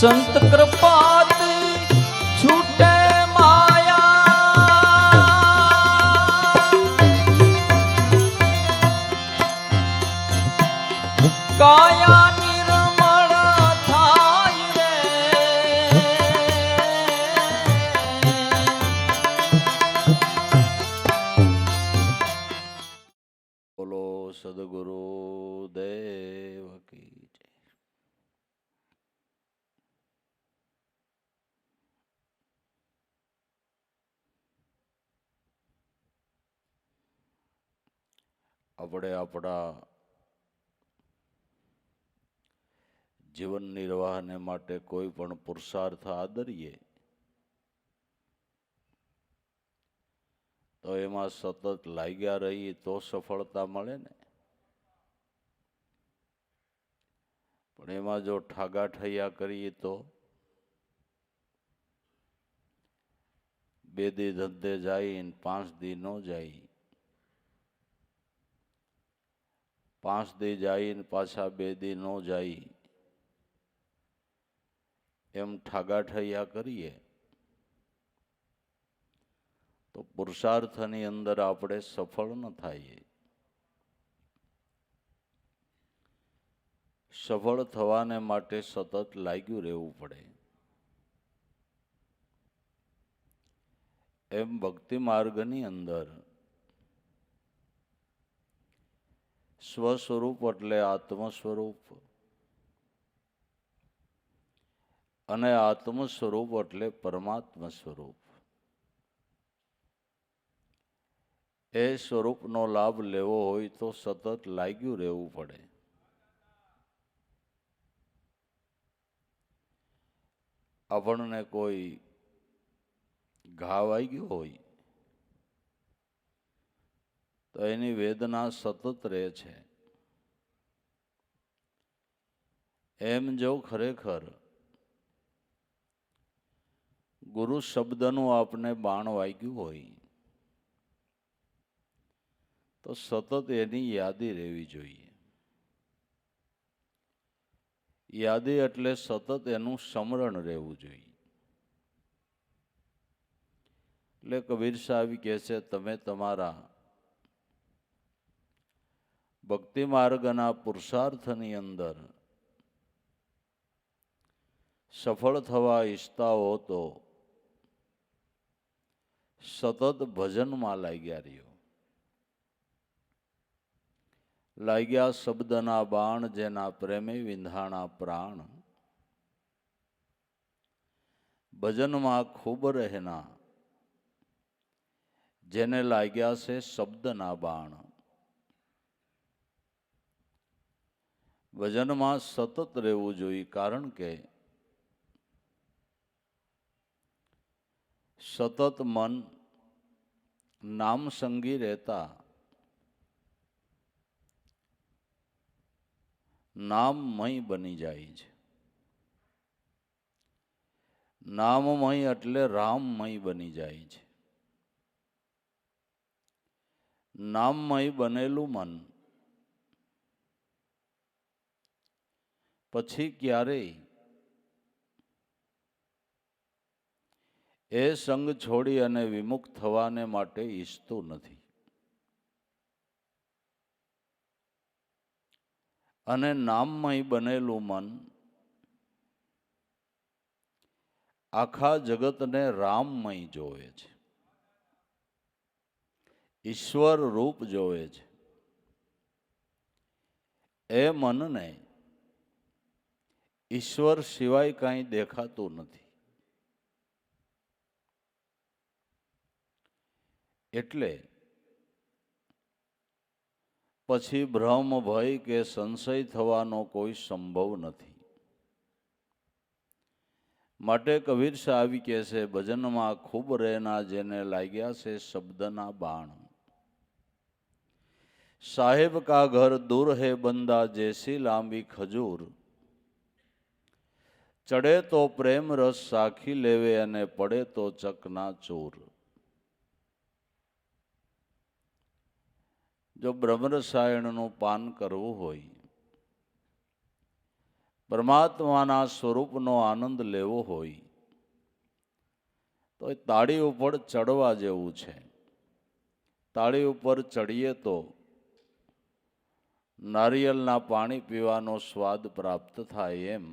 સંત કૃપાથી છૂટે માયા, કાયા નિર્મળ થાય રે, બોલો સદગુરુ દેવ કી જય. આપણે આપણા જીવન નિર્વાહને માટે કોઈ પણ પુરુષાર્થ આદરીએ તો એમાં સતત લાગ્યા રહીએ તો સફળતા મળે ને. પણ એમાં જો ઠાગાઠૈયા કરીએ તો 2 દી ધંધે જાય ને 5 દી ન જાય, 5 દી જાય ને પાછા 2 દી ન જાય, એમ ઠાગાઠૈયા કરીએ તો પુરુષાર્થની અંદર આપણે સફળ ન થઈએ. સફળ થવાને માટે સતત લાગ્યું રહેવું પડે. એમ ભક્તિ માર્ગની અંદર સ્વસ્વરૂપ એટલે આત્મ સ્વરૂપ અને આત્મ સ્વરૂપ એટલે પરમાત્મા સ્વરૂપ. એ સ્વરૂપનો લાભ લેવો હોય તો સતત લાગ્યું રહેવું પડે. આપણને કોઈ ઘા વાગ્યો હોય તો એની વેદના સતત રહે છે. એમ જો ખરેખર ગુરુ શબ્દનું આપને બાણ વાગ્યું હોય તો સતત એની યાદી રહેવી જોઈએ. યાદી એટલે સતત એનું સ્મરણ રહેવું જોઈએ. એટલે કબીર સાહેબ કહે છે, તમે તમારા ભક્તિ માર્ગના પુરુષાર્થની અંદર સફળ થવા ઈચ્છતા હો તો સતત ભજનમાં લાગ્યા રહ્યો. લાગ્યા શબ્દના બાણ, જેના પ્રેમે વિંધાણા પ્રાણ. ભજનમાં ખૂબ રહેના, જેને લાગ્યા છે શબ્દના બાણ. ભજનમાં સતત રહેવું જોઈએ, કારણ કે સતત મન નામ સંગી રહેતા નામમય બની જાય છે. નામમય એટલે રામમય બની જાય છે. નામમય બનેલું મન પછી ક્યારેય એ સંગ છોડી અને વિમુખ થવાને માટે ઈચ્છતું નથી. અને નામમય બનેલું મન આખા જગતને રામમય જોવે છે, ઈશ્વર રૂપ જોવે છે. એ મનને ઈશ્વર સિવાય કાંઈ દેખાતું નથી. એટલે પછી ભ્રમ, ભય કે સંશય થવાનો કોઈ સંભવ નથી. માટે કબીર સાહેબ કહે છે, ભજનમાં ખૂબ રહેના, જેને લાગ્યા છે શબ્દના બાણ. સાહેબ કા ઘર દૂર હે બંદા, જૈસી લાંબી ખજૂર. ચડે તો પ્રેમ રસ સાખી લેવે, અને પડે તો ચકના ચોર. જો બ્રહ્મરસાયણનું પાન કરવું હોય, પરમાત્માના સ્વરૂપનો આનંદ લેવો હોય તો એ તાળી ઉપર ચડવા જેવું છે. તાળી ઉપર ચડીએ તો નારિયેળના પાણી પીવાનો સ્વાદ પ્રાપ્ત થાય એમ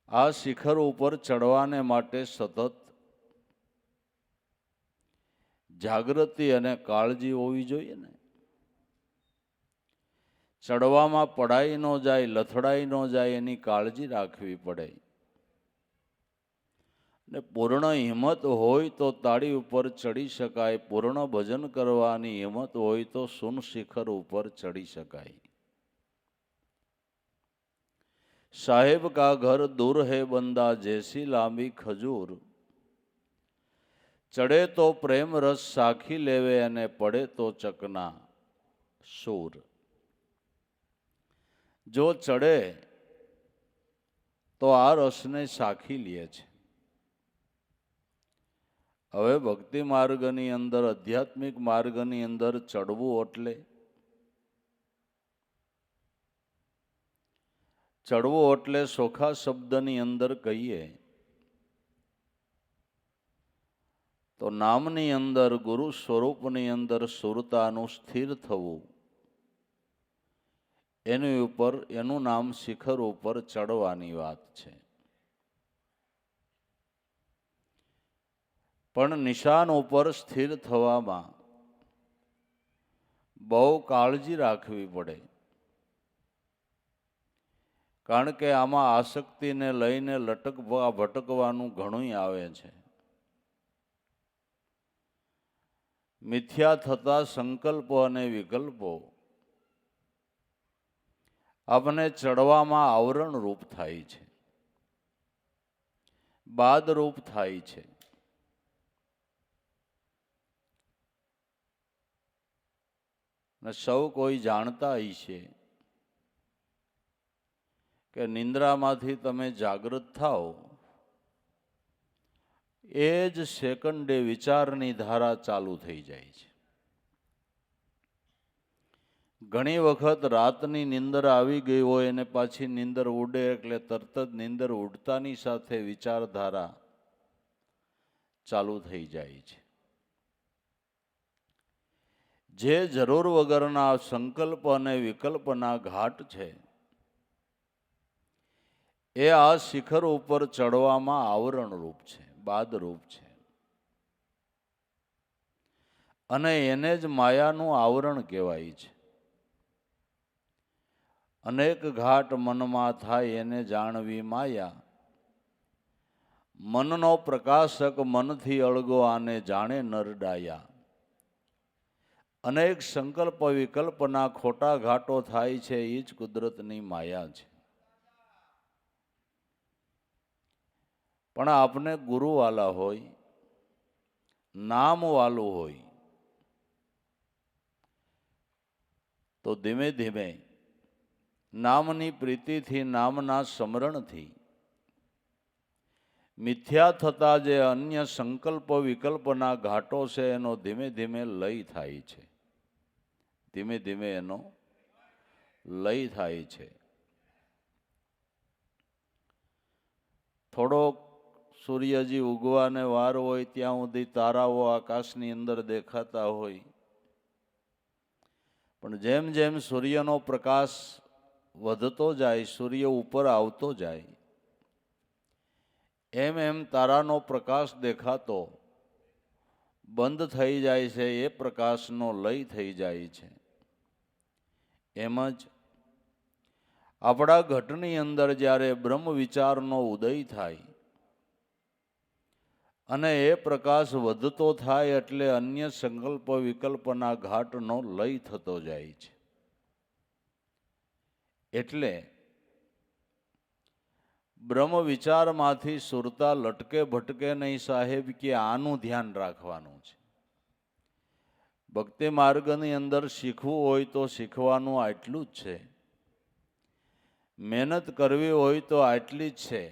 આ શિખર ઉપર ચડવાને માટે સતત જાગૃતિ અને કાળજી હોવી જોઈએ ને. ચડવામાં પડાઈ ન જાય, લથડાઈ ન જાય એની કાળજી રાખવી પડે. ને પૂર્ણ હિંમત હોય તો તાળી ઉપર ચડી શકાય, પૂર્ણ ભજન કરવાની હિંમત હોય તો સુન શિખર ઉપર ચડી શકાય. સાહેબ કા ઘર દૂર હે બંદા જૈસી લાંબી ખજૂર, ચડે તો પ્રેમ રસ સાખી લેવે અને પડે તો ચકના સૂર. જો ચડે તો આ રસને સાખી લે છે. હવે ભક્તિ માર્ગની અંદર, આધ્યાત્મિક માર્ગની અંદર ચડવું એટલે સોખા શબ્દની અંદર કહીએ તો નામની અંદર, ગુરુ સ્વરૂપની અંદર સુરતાનું સ્થિર થવું, એનું નામ શિખર ઉપર ચડવાની વાત છે. પણ નિશાન ઉપર સ્થિર થવામાં બહુ કાળજી રાખવી પડે. કારણ કે આમાં આસક્તિને લઈને ભટકવાનું ઘણું આવે છે. મિથ્યા થતા સંકલ્પો અને વિકલ્પો આપણને ચડવામાં આવરણ રૂપ થાય છે, બાદ રૂપ થાય છે. ને સૌ કોઈ જાણતા હશે કે નિંદ્રામાંથી તમે જાગૃત થાઓ એ જ સેકન્ડે વિચારની ધારા ચાલુ થઈ જાય છે. ઘણી વખત રાતની નીંદર આવી ગઈ હોય અને પાછી નીંદર ઉડે એટલે તરત જ નીંદર ઉડતાની સાથે વિચારધારા ચાલુ થઈ જાય છે. જે જરૂર વગરના સંકલ્પ અને વિકલ્પના ઘાટ છે એ આ શિખર ઉપર ચડવામાં આવરણ રૂપ છે, બાદ રૂપ છે. અને એને જ માયાનું આવરણ કહેવાય છે. અનેક ઘાટ મનમાં થાય એને જાણવી માયા, મનનો પ્રકાશક મનથી અળગો આને જાણે નર ડાયા. અનેક સંકલ્પ વિકલ્પના ખોટા ઘાટો થાય છે એ જ કુદરતની માયા છે. પણ આપને ગુરુવાલા હોય, નામવાલું હોય તો ધીમે ધીમે નામની પ્રીતિથી, નામના સ્મરણથી મિથ્યા થતા જે અન્ય સંકલ્પ વિકલ્પના ઘાટો છે એનો ધીમે ધીમે લય થાય છે. ધીમે ધીમે એનો લય થાય છે. થોડોક સૂર્યજી ઉગવાને વાર હોય ત્યાં સુધી તારાઓ આકાશની અંદર દેખાતા હોય, પણ જેમ જેમ સૂર્યનો પ્રકાશ વધતો જાય, સૂર્ય ઉપર આવતો જાય, એમ એમ તારાનો પ્રકાશ દેખાતો બંધ થઈ જાય છે, એ પ્રકાશનો લય થઈ જાય છે. એમ જ આપણા ઘટની અંદર જ્યારે બ્રહ્મ વિચારનો ઉદય થાય અને એ પ્રકાશ વધતો થાય એટલે અન્ય સંકલ્પ વિકલ્પના ઘાટનો લય થતો જાય છે. એટલે બ્રહ્મ વિચારમાંથી સુરતા લટકે ભટકે નહીં સાહેબ, કે આનું ધ્યાન રાખવાનું છે. ભક્તિ માર્ગની અંદર શીખવું હોય તો શીખવાનું આટલું જ છે. મહેનત કરવી હોય તો આટલી જ છે.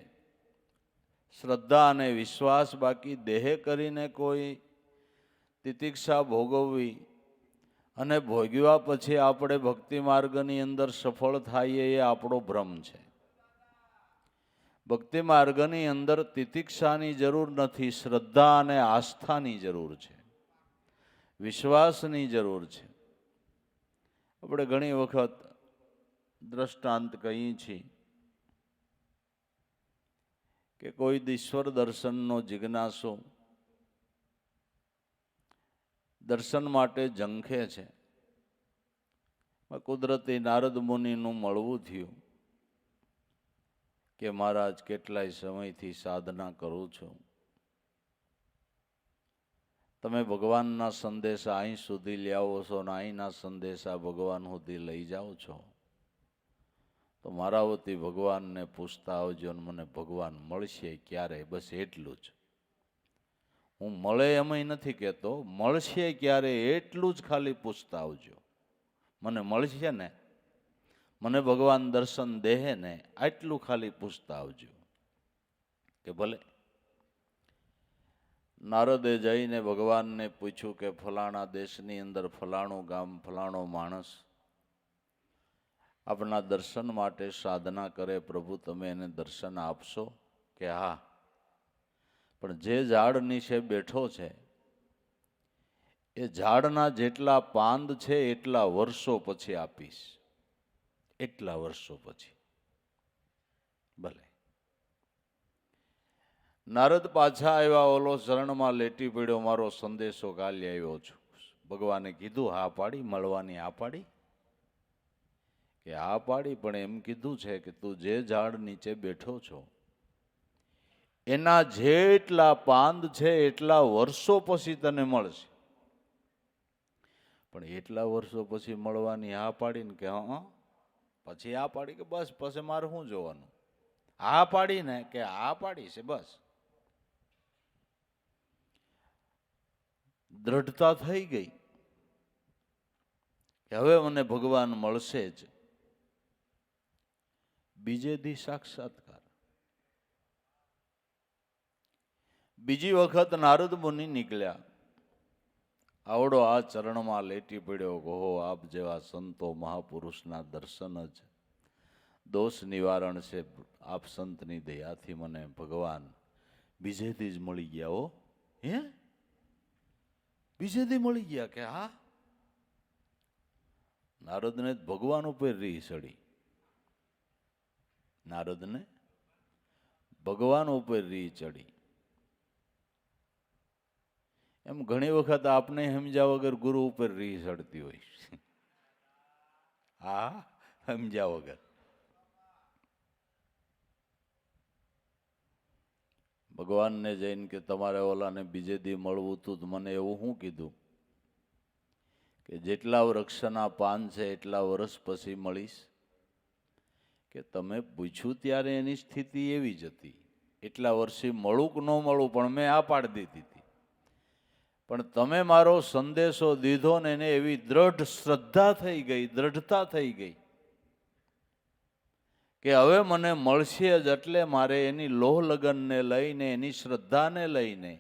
શ્રદ્ધા અને વિશ્વાસ, બાકી દેહે કરીને કોઈ તિતિક્ષા ભોગવવી અને ભોગવ્યા પછી આપણે ભક્તિ માર્ગની અંદર સફળ થાય એ આપણો ભ્રમ છે. ભક્તિ માર્ગની અંદર તિતિક્ષાની જરૂર નથી, શ્રદ્ધા અને આસ્થાની જરૂર છે, વિશ્વાસની જરૂર છે. આપણે ઘણી વખત દ્રષ્ટાંત કહીએ છીએ કે કોઈ ઈશ્વર દર્શનનો જિજ્ઞાસુ દર્શન માટે ઝંખે છે. કુદરતી નારદ મુનિનું મળવું થયું કે મહારાજ કેટલાય સમયથી સાધના કરું છું, તમે ભગવાનના સંદેશા અહીં સુધી લઈ આવો છો ને અહીંના સંદેશા ભગવાન સુધી લઈ જાઓ છો, તો મારા વતી ભગવાનને પૂછતા આવજો ને મને ભગવાન મળશે ક્યારે, બસ એટલું જ. હું મળે એમાંય નથી કહેતો, મળશે ક્યારે એટલું જ ખાલી પૂછતા આવજો. મને મળશે ને, મને ભગવાન દર્શન દેહે ને, આટલું ખાલી પૂછતા આવજો. કે ભલે. નારદે જઈને ભગવાનને પૂછ્યું કે ફલાણા દેશની અંદર ફલાણું ગામ ફલાણો માણસ આપના દર્શન માટે સાધના કરે, પ્રભુ તમે એને દર્શન આપશો? કે હા, પણ જે ઝાડ નીચે બેઠો છે એ ઝાડના જેટલા પાંદ છે એટલા વર્ષો પછી આપીશ, એટલા વર્ષો પછી. ભલે. નારદ પાછા આવ્યા, ઓલો શરણમાં લેટી પડ્યો, મારો સંદેશો કાલે આવ્યો છું. ભગવાને કીધું હા પાડી, મળવાની હા પાડી? કે હા પાડી, પણ એમ કીધું છે કે તું જે ઝાડ નીચે બેઠો છો એના જેટલા પાંદ છે એટલા વર્ષો પછી તને મળશે. પણ એટલા વર્ષો પછી મળવાની હા પાડીને કે હા, પછી હા પાડી કે બસ પછી મારે શું જોવાનું? હા પાડી ને કે હા પાડી છે બસ. દ્રઢતા થઈ ગઈ કે હવે મને ભગવાન મળશે જ. બીજે દી સાક્ષાત્કાર. બીજી વખત નારદ મુનિ નીકળ્યા, આવડો આ ચરણમાં લેટી પડ્યો, કહો આપ જેવા સંતો મહાપુરુષના દર્શન જ દોષ નિવારણ છે. આપ સંતની દયાથી મને ભગવાન બીજેથી જ મળી ગયા. હો હે, બીજેથી મળી ગયા? કે હા. નારદને ભગવાન ઉપર રીહ ચડી, નારદને ભગવાન ઉપર રીહ ચડી. એમ ઘણી વખત આપને સમજ્યા વગર ગુરુ ઉપર રીહ ચડતી હોય. હા, સમજ્યા વગર. ભગવાનને જઈને કે તમારે ઓલાને બીજે દી મળવું હતું, તો મને એવું શું કીધું કે જેટલા વૃક્ષના પાન છે એટલા વર્ષ પછી મળીશ? કે તમે પૂછ્યું ત્યારે એની સ્થિતિ એવી જ હતી, એટલા વર્ષે મળું કે ન મળું, પણ મેં આ પાડી દીધી હતી. પણ તમે મારો સંદેશો દીધો ને એને એવી દ્રઢ શ્રદ્ધા થઈ ગઈ, દ્રઢતા થઈ ગઈ કે હવે મને મળશે જ. એટલે મારે એની લોહ લગનને લઈને, એની શ્રદ્ધાને લઈને,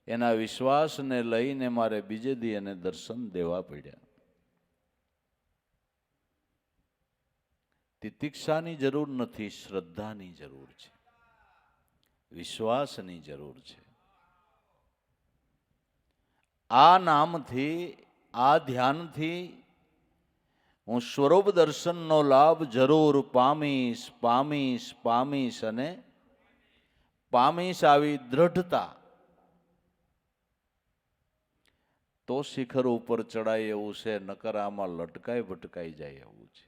એના વિશ્વાસને લઈને મારે બીજે દી એને દર્શન દેવા પડ્યા. તિતિક્ષાની જરૂર નથી, શ્રદ્ધાની જરૂર છે, વિશ્વાસની જરૂર છે. આ નામથી, આ ધ્યાનથી હું સ્વરૂપ દર્શનનો લાભ જરૂર પામીશ, પામીશ, પામીશ અને પામીશ. આવી દ્રઢતા તો શિખર ઉપર ચડાય એવું છે, નકર આમાં લટકાઈ ભટકાઈ જાય એવું છે.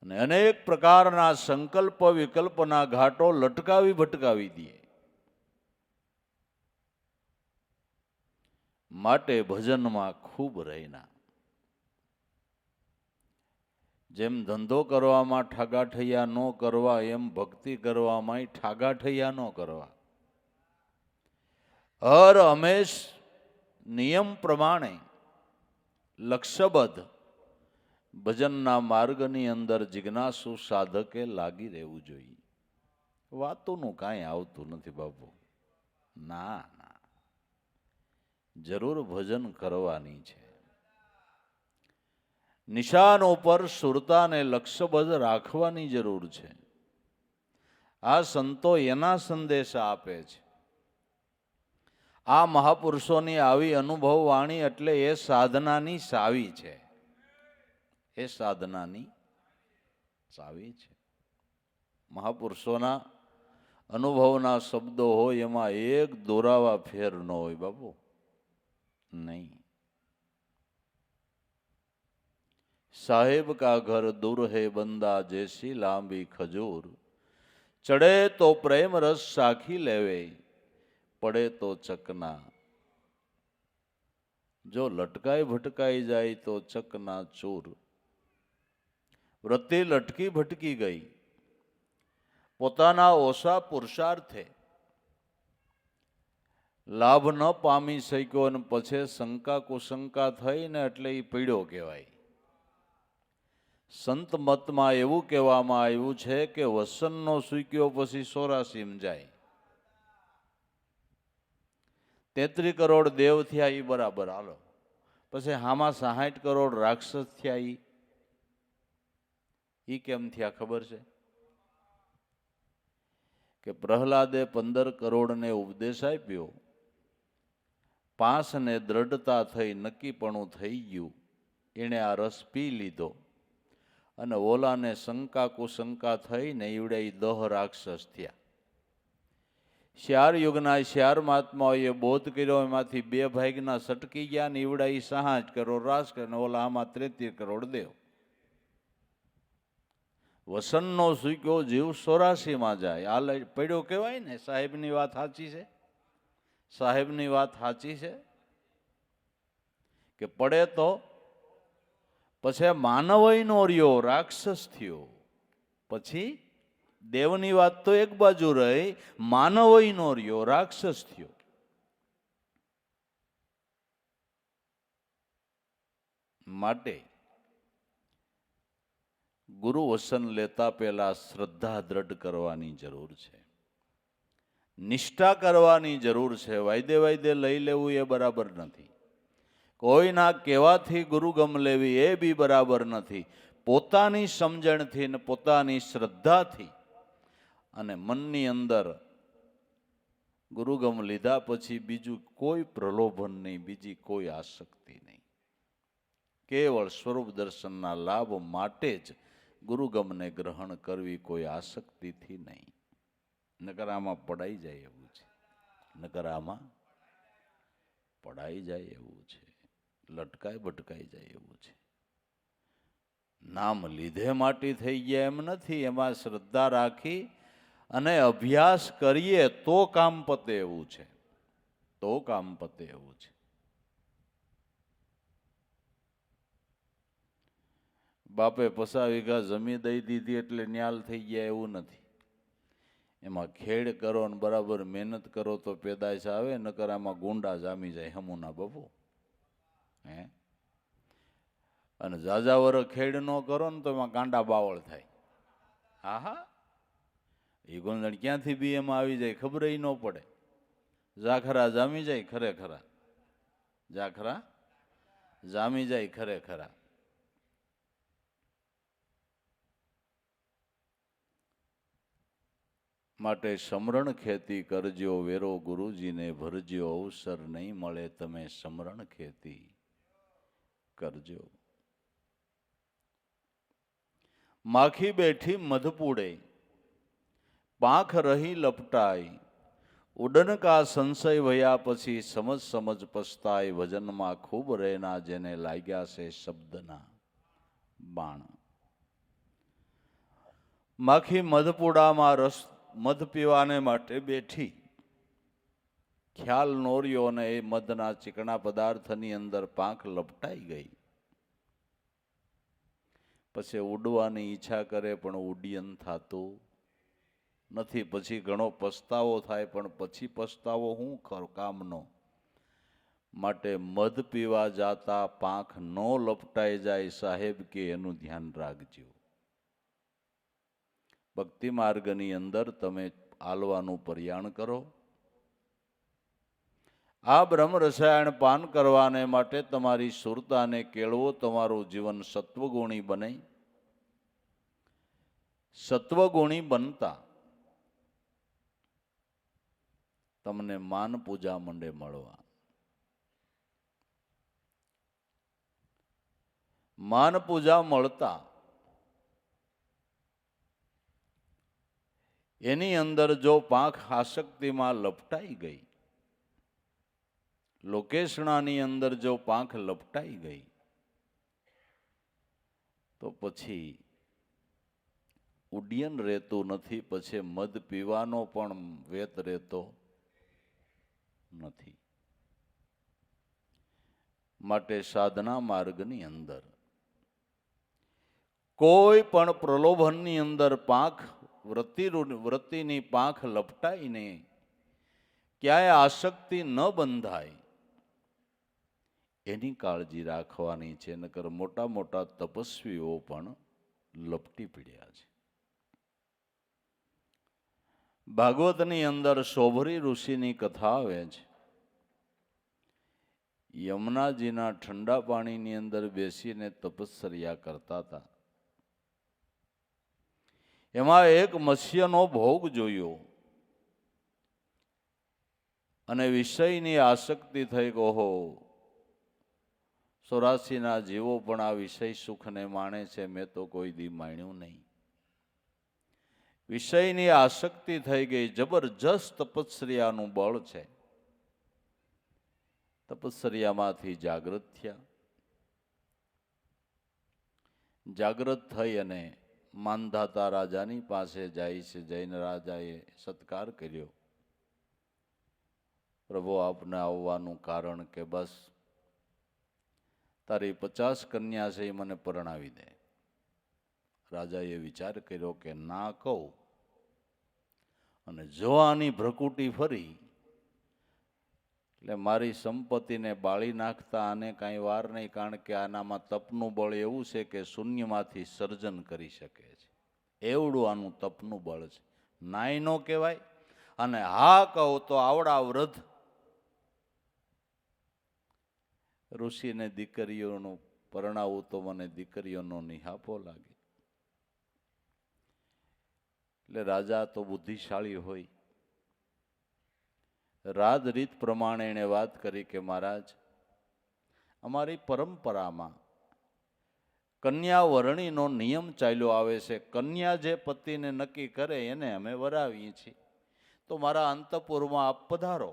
અને અનેક પ્રકારના સંકલ્પ વિકલ્પના ઘાટો લટકાવી ભટકાવી દે. માટે ભજનમાં ખૂબ રહીના. જેમ ધંધો કરવામાં ઠાગાઠૈયા ન કરવા, એમ ભક્તિ કરવામાં ઠાગાઠૈયા ન કરવા. હર હંમેશ નિયમ પ્રમાણે લક્ષ્યબદ્ધ ભજનના માર્ગની અંદર જિજ્ઞાસુ સાધકે લાગી રહેવું જોઈએ. વાતોનું કાંઈ આવતું નથી બાપુ. ના ના, જરૂર ભજન કરવાની છે. નિશાન ઉપર સુરતાને લક્ષ્યબદ્ધ રાખવાની જરૂર છે. આ સંતો એના સંદેશા આપે છે. આ મહાપુરુષોની આવી અનુભવ વાણી એટલે એ સાધનાની ચાવી છે. એ સાધનાની ચાવી છે. મહાપુરુષોના અનુભવના શબ્દો હોય એમાં એક દોરાવા ફેર ન હોય બાપુ, નહીં. સાહેબ કા ઘર દૂર હે બંદા જૈસી લાંબી ખજૂર, ચડે તો પ્રેમ રસ સાખી લેવે, પડે તો ચકના. જો લટકાઈ ભટકાઈ જાય તો ચકના ચૂર. વૃત્તિ લટકી ભટકી ગઈ. પોતાના ઓછા પુરુષાર્થે લાભ ન પામી શક્યો અને પછી શંકા કુશંકા થઈને એટલે એ પીડ્યો કહેવાય. સંત મતમાં એવું કહેવામાં આવ્યું છે કે વસનનો સૂક્યો પછી 84 જાય. 33 કરોડ દેવ થયા એ બરાબર, હાલો. પછી હામાં 60 કરોડ રાક્ષસ થયા એ કેમ થયા ખબર છે? કે પ્રહલાદે 15 કરોડને ઉપદેશ આપ્યો, 5 ને દ્રઢતા થઈ, નક્કીપણું થઈ ગયું, એણે આ રસ પી લીધો અને ઓલાને શંકા કુશંકા થઈને ઈવડે 10 રાક્ષસ થયા. 4 યુગના 4 મહાત્માઓએ બોધ કર્યો, એમાંથી 2 ભાગના સટકી ગયા ને ઈવડા 60 કરોડ રાક્ષસ અને ઓલા આમાં 33 કરોડ દેવ. વસનનો સૂક્યો જીવ 84 જાય. આ પડ્યો કહેવાય ને. સાહેબની વાત સાચી છે. સાહેબની વાત સાચી છે કે પડે તો પછી માનવય નો રહ્યો, રાક્ષસ થયો. પછી દેવની વાત તો એક બાજુ રહી, માનવય નો રહ્યો, રાક્ષસ થયો. માટે ગુરુ વસન લેતા પહેલા શ્રદ્ધા દ્રઢ કરવાની જરૂર છે. નિષ્ઠા કરવાની જરૂર છે. વાયદે વાયદે લઈ લેવું એ બરાબર નથી. કોઈના કહેવાથી ગુરુગમ લેવી એ બી બરાબર નથી. પોતાની સમજણથી ને પોતાની શ્રદ્ધાથી અને મનની અંદર ગુરુગમ લીધા પછી બીજું કોઈ પ્રલોભન નહીં, બીજી કોઈ આસક્તિ નહીં. કેવળ સ્વરૂપ દર્શનના લાભ માટે જ ગુરુગમને ગ્રહણ કરવી, કોઈ આસક્તિથી નહીં. નકર આમાં પડાઈ જાય એવું છે. નકર આમાં પડાઈ જાય એવું છે. લટકાઈ ભટકાઈ જાય એવું છે. નામ લીધે માટે થઈ ગયા એમ નથી. એમાં શ્રદ્ધા રાખી અને અભ્યાસ કરીએ તો કામ પતે એવું છે. તો કામ પતે એવું છે. બાપે 50 વીઘા જમીન દઈ દીધી એટલે ન્યાલ થઈ ગયા એવું નથી. એમાં ખેડ કરો ને બરાબર મહેનત કરો તો પેદાશ આવે, નકર આમાં ગુંડા જામી જાય હમુના બાપુ. હે અને ઝાઝા વર ખેડ ન કરો ને તો એમાં ગાંડા બાવળ થાય. હા હા, એ ગોંધણ ક્યાંથી બી એમાં આવી જાય ખબર ન પડે. ઝાખરા જામી જાય ખરેખરા. ઝાખરા જામી જાય ખરેખરા. માટે સમરણ ખેતી કરજો, વેરો ગુરુજીને ભરજો, અવસર નહીં મળે તમે સમરણ ખેતી કરજો. માખી બેઠી મધપૂડે, પાંખ રહી લપટાઈ, ઉડન કા સંશય વયા પછી સમજ સમજ પસ્તાય, ભજનમાં ખૂબ રહેના જેને લાગ્યા છે શબ્દના બાણ. માખી મધપૂડામાં રસ મધ પીવાને માટે બેઠી, ખ્યાલ નોર્યો અને એ મધના ચીકણા પદાર્થની અંદર પાંખ લપટાઈ ગઈ. પછી ઉડવાની ઈચ્છા કરે પણ ઉડ્ડયન થતું નથી. પછી ઘણો પસ્તાવો થાય, પણ પછી પસ્તાવો શું કામનો? માટે મધ પીવા જાતા પાંખ ન લપટાઈ જાય સાહેબ કે એનું ધ્યાન રાખજો. ભક્તિ માર્ગની અંદર તમે હાલવાનું પ્રયાણ કરો. આ બ્રહ્મ રસાયણ પાન કરવાને માટે તમારી સુરતાને કેળવો, તમારું જીવન સત્વગુણી બને. સત્વગુણી બનતા તમને માન પૂજા મંડે મળવા. માન પૂજા મળતા એની અંદર જો પાંખ આસક્તિમાં લપટાઈ ગઈ, લોકેશણાની અંદર જો પાંખ લપટાઈ ગઈ, તો પછી ઉડ્ડયન રહેતું નથી, પછી મધ પીવાનો પણ વેત રહેતો નથી. માટે સાધના માર્ગની અંદર કોઈ પણ પ્રલોભનની અંદર પાંખ વૃત્તિની પાંખ લપટાઈને ક્યાંય આસક્તિ ન બંધાય એની કાળજી રાખવાની છે. નકર મોટા મોટા તપસ્વીઓ પણ લપટી પડ્યા છે. ભાગવતની અંદર શોભરી ઋષિની કથા આવે છે. યમુનાજીના ઠંડા પાણીની અંદર બેસીને તપશ્ચર્યા કરતા હતા. એમાં એક મત્સ્યનો ભોગ જોયો અને વિષયની આસક્તિ થઈ કે ઓહો, 84ના જીવો પણ આ વિષય સુખને માણે છે, મેં તો કોઈ દી માણ્યું નહીં. વિષયની આસક્તિ થઈ ગઈ. જબરજસ્ત તપશ્ચર્યાનું બળ છે. તપશ્ચર્યામાંથી જાગૃત થયા. જાગૃત થઈ અને માંધાતા રાજાની પાસે જાય છે. જૈન રાજાએ સત્કાર કર્યો. પ્રભુ, આપને આવવાનું કારણ કે બસ તારી 50 કન્યા છે, એ મને પરણાવી દે. રાજાએ વિચાર કર્યો કે ના કહું, અને જો આની ભ્રકુટી ફરી એટલે મારી સંપત્તિને બાળી નાખતા આને કાંઈ વાર નહીં, કારણ કે આનામાં તપનું બળ એવું છે કે શૂન્યમાંથી સર્જન કરી શકે છે. એવડું આનું તપનું બળ છે. નાય નો કહેવાય. અને હા કહું તો આવડા વૃદ્ધ ઋષિને દીકરીઓનું પરણાવું તો મને દીકરીઓનો નિહાપો લાગે. એટલે રાજા તો બુદ્ધિશાળી હોય. રાજ રીત પ્રમાણે એણે વાત કરી કે મહારાજ, અમારી પરંપરામાં કન્યા વરણીનો નિયમ ચાલ્યો આવે છે. કન્યા જે પતિને નક્કી કરે એને અમે વરાવીએ છીએ. તો મારા અંતઃપુરમાં આપ પધારો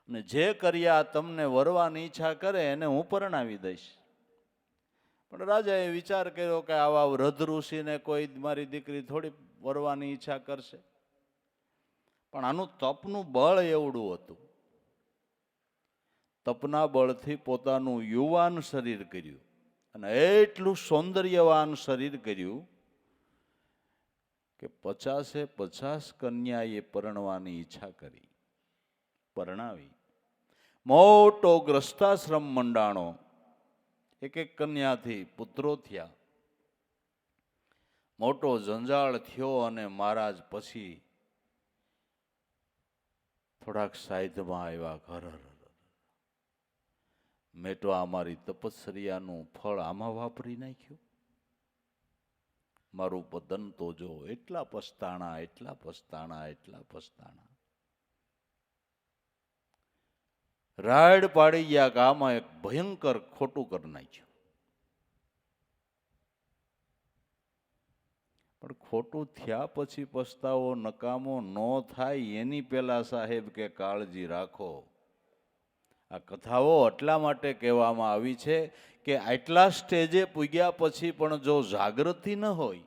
અને જે કર્યા તમને વરવાની ઈચ્છા કરે એને હું પરણાવી દઈશ. પણ રાજાએ વિચાર કર્યો કે આવા વૃદ્ધ ઋષિને કોઈ મારી દીકરી થોડી વરવાની ઈચ્છા કરશે. પણ આનું તપનું બળ એવડું હતું. તપના બળથી પોતાનું યુવાન શરીર કર્યું અને એટલું સૌંદર્યવાન શરીર કર્યું કે 50 કન્યાએ પરણવાની ઈચ્છા કરી. પરણાવી. મોટો ગ્રસ્તાશ્રમ મંડાણો. એક એક કન્યાથી પુત્રો થયા. મોટો જંજાળ થયો અને મહારાજ પછી થોડાક સાઈડમાં આવ્યા. ઘર મેં તો અમારી તપશ્ચર્યાનું ફળ આમાં વાપરી નાખ્યું. મારું બદન તો જો એટલા પસ્તાણા, એટલા પસ્તાણા, એટલા પસ્તાણા. રાડ પાડી ગયા કે આમાં એક ભયંકર ખોટું કરી નાખ્યું. પણ ખોટું થયા પછી પસ્તાવો નકામો ન થાય એની પહેલા સાહેબ કે કાળજી રાખો. આ કથાઓ એટલા માટે કહેવામાં આવી છે કે આટલા સ્ટેજે પૂગ્યા પછી પણ જો જાગૃતિ ન હોય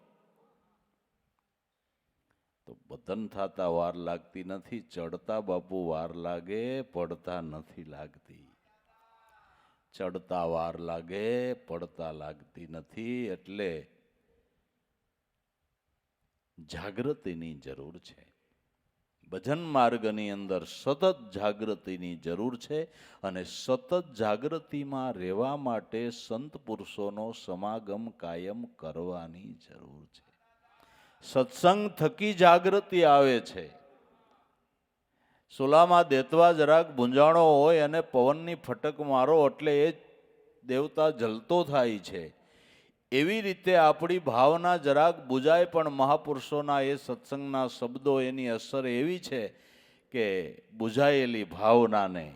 તો બદન થતા વાર લાગતી નથી. ચડતા બાપુ વાર લાગે, પડતા નથી લાગતી. ચડતા વાર લાગે, પડતા લાગતી નથી. એટલે જાગૃતિની જરૂર છે. ભજન માર્ગની અંદર સતત જાગૃતિની જરૂર છે અને સતત જાગૃતિમાં રહેવા માટે સંત પુરુષોનો સમાગમ કાયમ કરવાની જરૂર છે. સત્સંગ થકી જાગૃતિ આવે છે. સુલામાં દેતવા જરાક ભૂંજાણો હોય અને પવનની ફટક મારો એટલે એ દેવતા જલતો થાય છે. એવી રીતે આપણી ભાવના જરાક બુજાય, પણ મહાપુરુષોના એ સત્સંગના શબ્દો, એની અસર એવી છે કે બુઝાયેલી ભાવનાને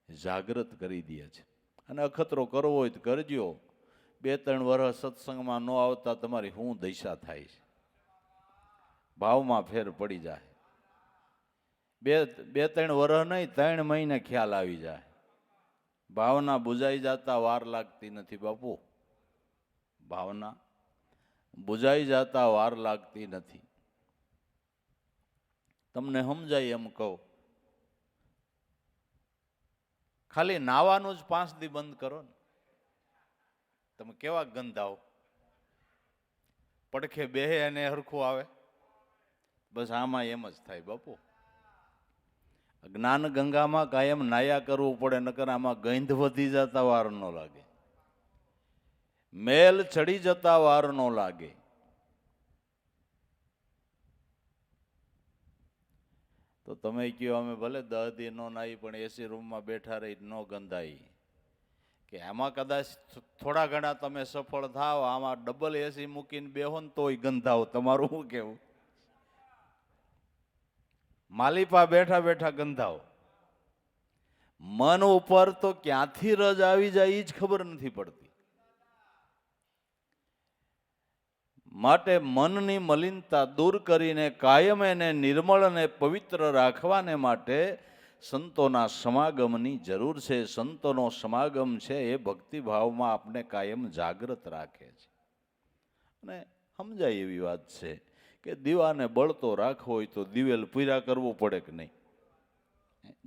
જાગૃત કરી દે છે. અને અખતરો કરવો હોય તો કરજો. 2-3 વર્ષ સત્સંગમાં ન આવતા તમારી શું દશા થાય છે, ભાવમાં ફેર પડી જાય. 2-3 વર્ષ નહીં, 3 મહિને ખ્યાલ આવી જાય. ભાવના બુજાઈ જતા વાર લાગતી નથી બાપુ. ભાવના બુજાઈ જતા વાર લાગતી નથી. તમને સમજાય એમ કહું, ખાલી નાવાનું જ 5 દી બંધ કરો ને, તમે કેવા ગંધાઓ, પડખે બેહે અને હરખું આવે. બસ આમાં એમ જ થાય બાપુ. જ્ઞાન ગંગામાં કાયમ નાયા કરવું પડે, નકર આમાં ગંધ વધી જતા વાર ન લાગે, મેલ ચડી જતા વાર ન લાગે. તો તમે કહો અમે ભલે 10 દી ન નાઈ પણ એસી રૂમમાં બેઠા રહી ન ગંધાઈ, કે આમાં કદાચ થોડા ઘણા તમે સફળ થાવ, આમાં ડબલ એસી મૂકીને બેહો ને તોય ગંધાવ. તમારું શું કેવું? માલિપા બેઠા બેઠા ગંધાવ. મન ઉપર તો ક્યાંથી રજ આવી જાય એ જ ખબર નથી પડતી. માટે મનની મલિનતા દૂર કરીને કાયમ એને નિર્મળ અને પવિત્ર રાખવાને માટે સંતોના સમાગમની જરૂર છે. સંતોનો સમાગમ છે એ ભક્તિભાવમાં આપણે કાયમ જાગૃત રાખે છે. અને સમજાય એવી વાત છે કે દીવાને બળતો રાખવો હોય તો દિવેલ પૂરા કરવું પડે કે નહીં?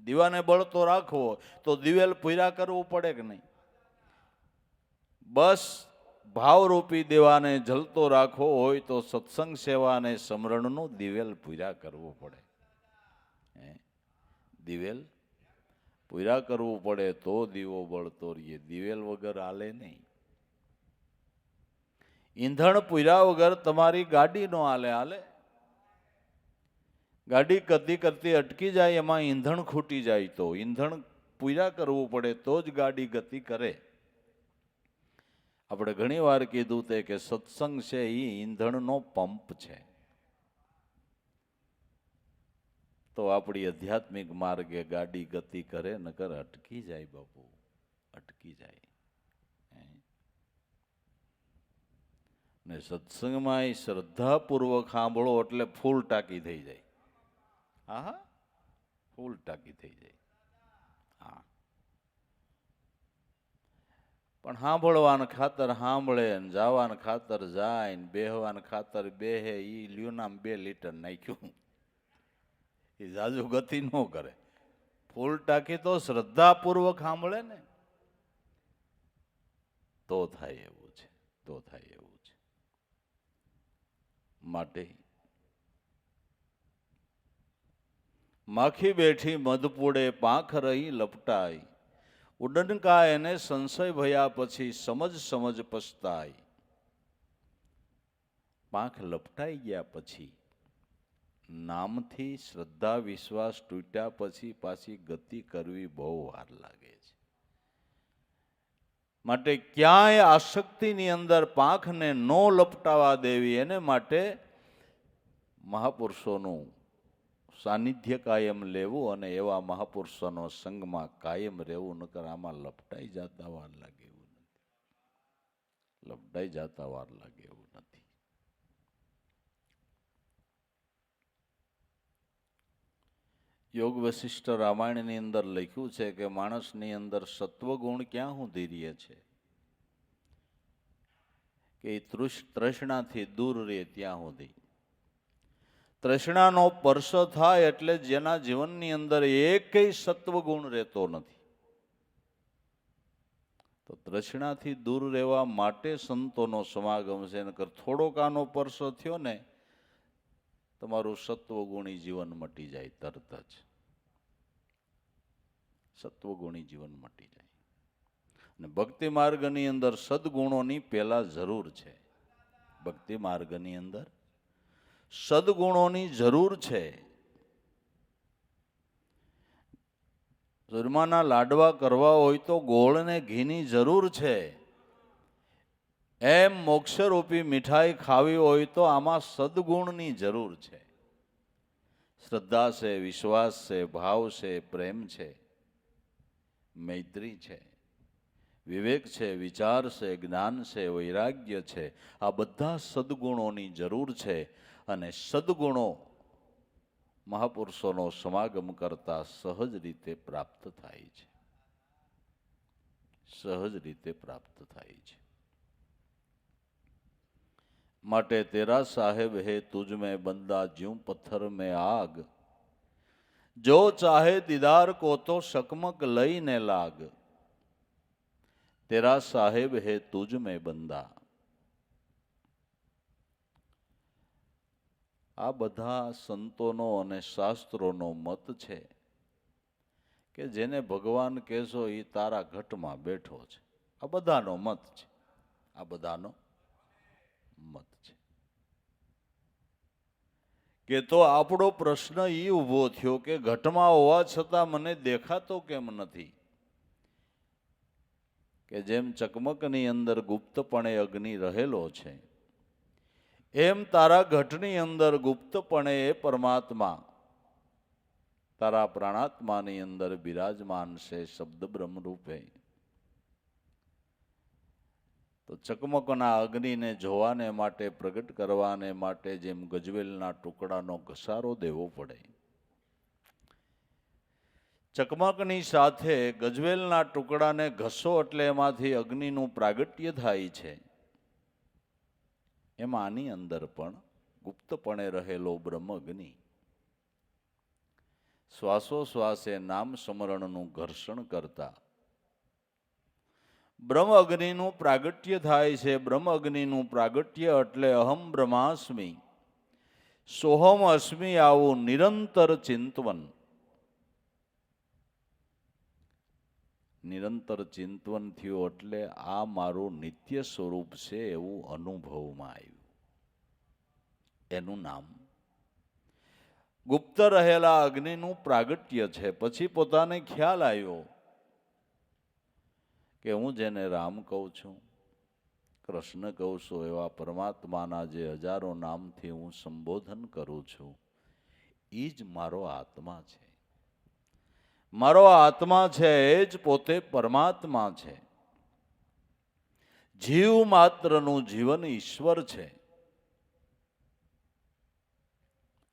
દીવાને બળતો રાખવો તો દિવેલ પૂરા કરવું પડે કે નહીં? બસ ભાવરૂપી દેવાને જલતો રાખવો હોય તો સત્સંગ સેવા અને સમરણનું દિવેલ પૂરા કરવું પડે. દિવેલ પૂરા કરવું પડે તો દીવો બળતો રહીએ. દિવેલ વગર હાલે નહીં. ઈંધણ પૂર્યા વગર તમારી ગાડી નો હાલે. ગાડી કરતી અટકી જાય, એમાં ઈંધણ ખૂટી જાય તો ઈંધણ પૂરા કરવું પડે તો જ ગાડી ગતિ કરે. આપણે ઘણી વાર કીધું તે કે સત્સંગ છે એ ઈંધણનો પંપ છે. તો આપણી આધ્યાત્મિક માર્ગે ગાડી ગતિ કરે, નકર અટકી જાય બાપુ, અટકી જાય. ને સત્સંગમાં શ્રદ્ધાપૂર્વક સાંભળો એટલે ફૂલ ટાંકી થઈ જાય. હા, ફૂલ ટાંકી થઈ જાય. હા, પણ સાંભળવાન ખાતર સાંભળે ને જવાન ખાતર જાય ને બેહવાન ખાતર બેહે. ઈ લ્યુનામ 2 લીટર નાખ્યું, એ જાજુ ગતિ ન કરે. ફૂલ ટાંકી તો શ્રદ્ધાપૂર્વક સાંભળે ને તો થાય એવું છે, તો થાય એવું છે. માટે માખી બેઠી મધપુડે પાંખ રહી લપટાઈ, ઉડનકા એને સંશય ભયા પછી સમજ પછતાઈ. પાંખ લપટાઈ ગયા પછી, નામથી શ્રદ્ધા વિશ્વાસ તૂટ્યા પછી પાછી ગતિ કરવી બહુ વાર લાગે છે. માટે ક્યાંય આસક્તિની અંદર પાંખને ન લપટાવા દેવી. એને માટે મહાપુરુષોનું સાનિધ્ય કાયમ લેવું અને એવા મહાપુરુષોનો સંગમાં કાયમ રહેવું. નકર આમાં લપટાઈ જતા વાર લાગે એવું નથી. લપટાઈ જતા વાર લાગે એવું નથી. યોગ વશિષ્ઠ રામાયણની અંદર લખ્યું છે કે માણસની અંદર સત્વગુણ ક્યાં સુધી રહે છે? કે તૃષ્ણાથી દૂર રહે ત્યાં સુધી. તૃષ્ણાનો સ્પર્શ થાય એટલે જેના જીવનની અંદર એકેય સત્વગુણ રહેતો નથી. તો તૃષ્ણાથી દૂર રહેવા માટે સંતોનો સમાગમ છે. નકર થોડોક આનો સ્પર્શ થયો ને, તમારું સત્વગુણી જીવન મટી જાય તરત જ. સત્વગુણી જીવન મટી જાય. અને ભક્તિ માર્ગની અંદર સદગુણોની પહેલા જરૂર છે. ભક્તિ માર્ગની અંદર સદગુણોની જરૂર છે. સુરમાના લાડવા કરવા હોય તો ગોળ ને ઘીની જરૂર છે. એમ મોક્ષરૂપી મીઠાઈ ખાવી હોય તો આમાં સદગુણની જરૂર છે. શ્રદ્ધા છે, વિશ્વાસ છે, ભાવ છે, પ્રેમ છે, મૈત્રી છે, વિવેક છે, વિચાર છે, જ્ઞાન છે, વૈરાગ્ય છે. આ બધા સદગુણોની જરૂર છે. અને સદગુણો મહાપુરુષોનો સમાગમ કરતા સહજ રીતે પ્રાપ્ત થાય છે. સહજ રીતે પ્રાપ્ત થાય છે. માટે તેરા સાહેબ હે તુજ મેં બંદા જ્યું પથ્થર મેં આગ, જો ચાહે દીદાર કો તો શકમક લઈને લાગ. તેરા સાહેબ હે તુજ મેં બંદા. આ બધા સંતોનો અને શાસ્ત્રોનો મત છે કે જેને ભગવાન કહેશો એ તારા ઘટમાં બેઠો છે. આ બધાનો મત છે. આ બધાનો મત છે. કે તો આપણો પ્રશ્ન એ ઊભો થયો કે ઘટમાં હોવા છતાં મને દેખાતો કેમ નથી? કે જેમ ચકમકની અંદર ગુપ્તપણે અગ્નિ રહેલો છે, એમ તારા ઘટની અંદર ગુપ્તપણે એ પરમાત્મા તારા પ્રાણાત્માની અંદર બિરાજમાન છે શબ્દ બ્રહ્મ રૂપે. તો ચકમકના અગ્નિને જોવાને માટે, પ્રગટ કરવાને માટે જેમ ગજવેલના ટુકડાનો ઘસારો દેવો પડે, ચકમકની સાથે ગજવેલના ટુકડાને ઘસો એટલે એમાંથી અગ્નિનું પ્રાગટ્ય થાય છે. એમ આની અંદર પણ ગુપ્તપણે રહેલો બ્રહ્મ અગ્નિ શ્વાસોશ્વાસે નામ સ્મરણનું ઘર્ષણ કરતા બ્રહ્મ અગ્નિનું પ્રાગટ્ય થાય છે. બ્રહ્મ અગ્નિનું પ્રાગટ્ય એટલે અહમ બ્રહ્માસ્મિ સોહમ અસ્મિ આવું નિરંતર ચિંતવન. નિરંતર ચિંતવન થયું એટલે આ મારું નિત્ય સ્વરૂપ છે એવું અનુભવમાં આવ્યું. એનું નામ ગુપ્ત રહેલા અગ્નિનું પ્રાગટ્ય છે. પછી પોતાને ખ્યાલ આવ્યો કે હું જેને રામ કહું છું, કૃષ્ણ કહું છું, એવા પરમાત્માના જે હજારો નામથી હું સંબોધન કરું છું, એ જ મારો આત્મા છે. મારો આત્મા છે એ જ પોતે પરમાત્મા છે. જીવ માત્રનું જીવન ઈશ્વર છે.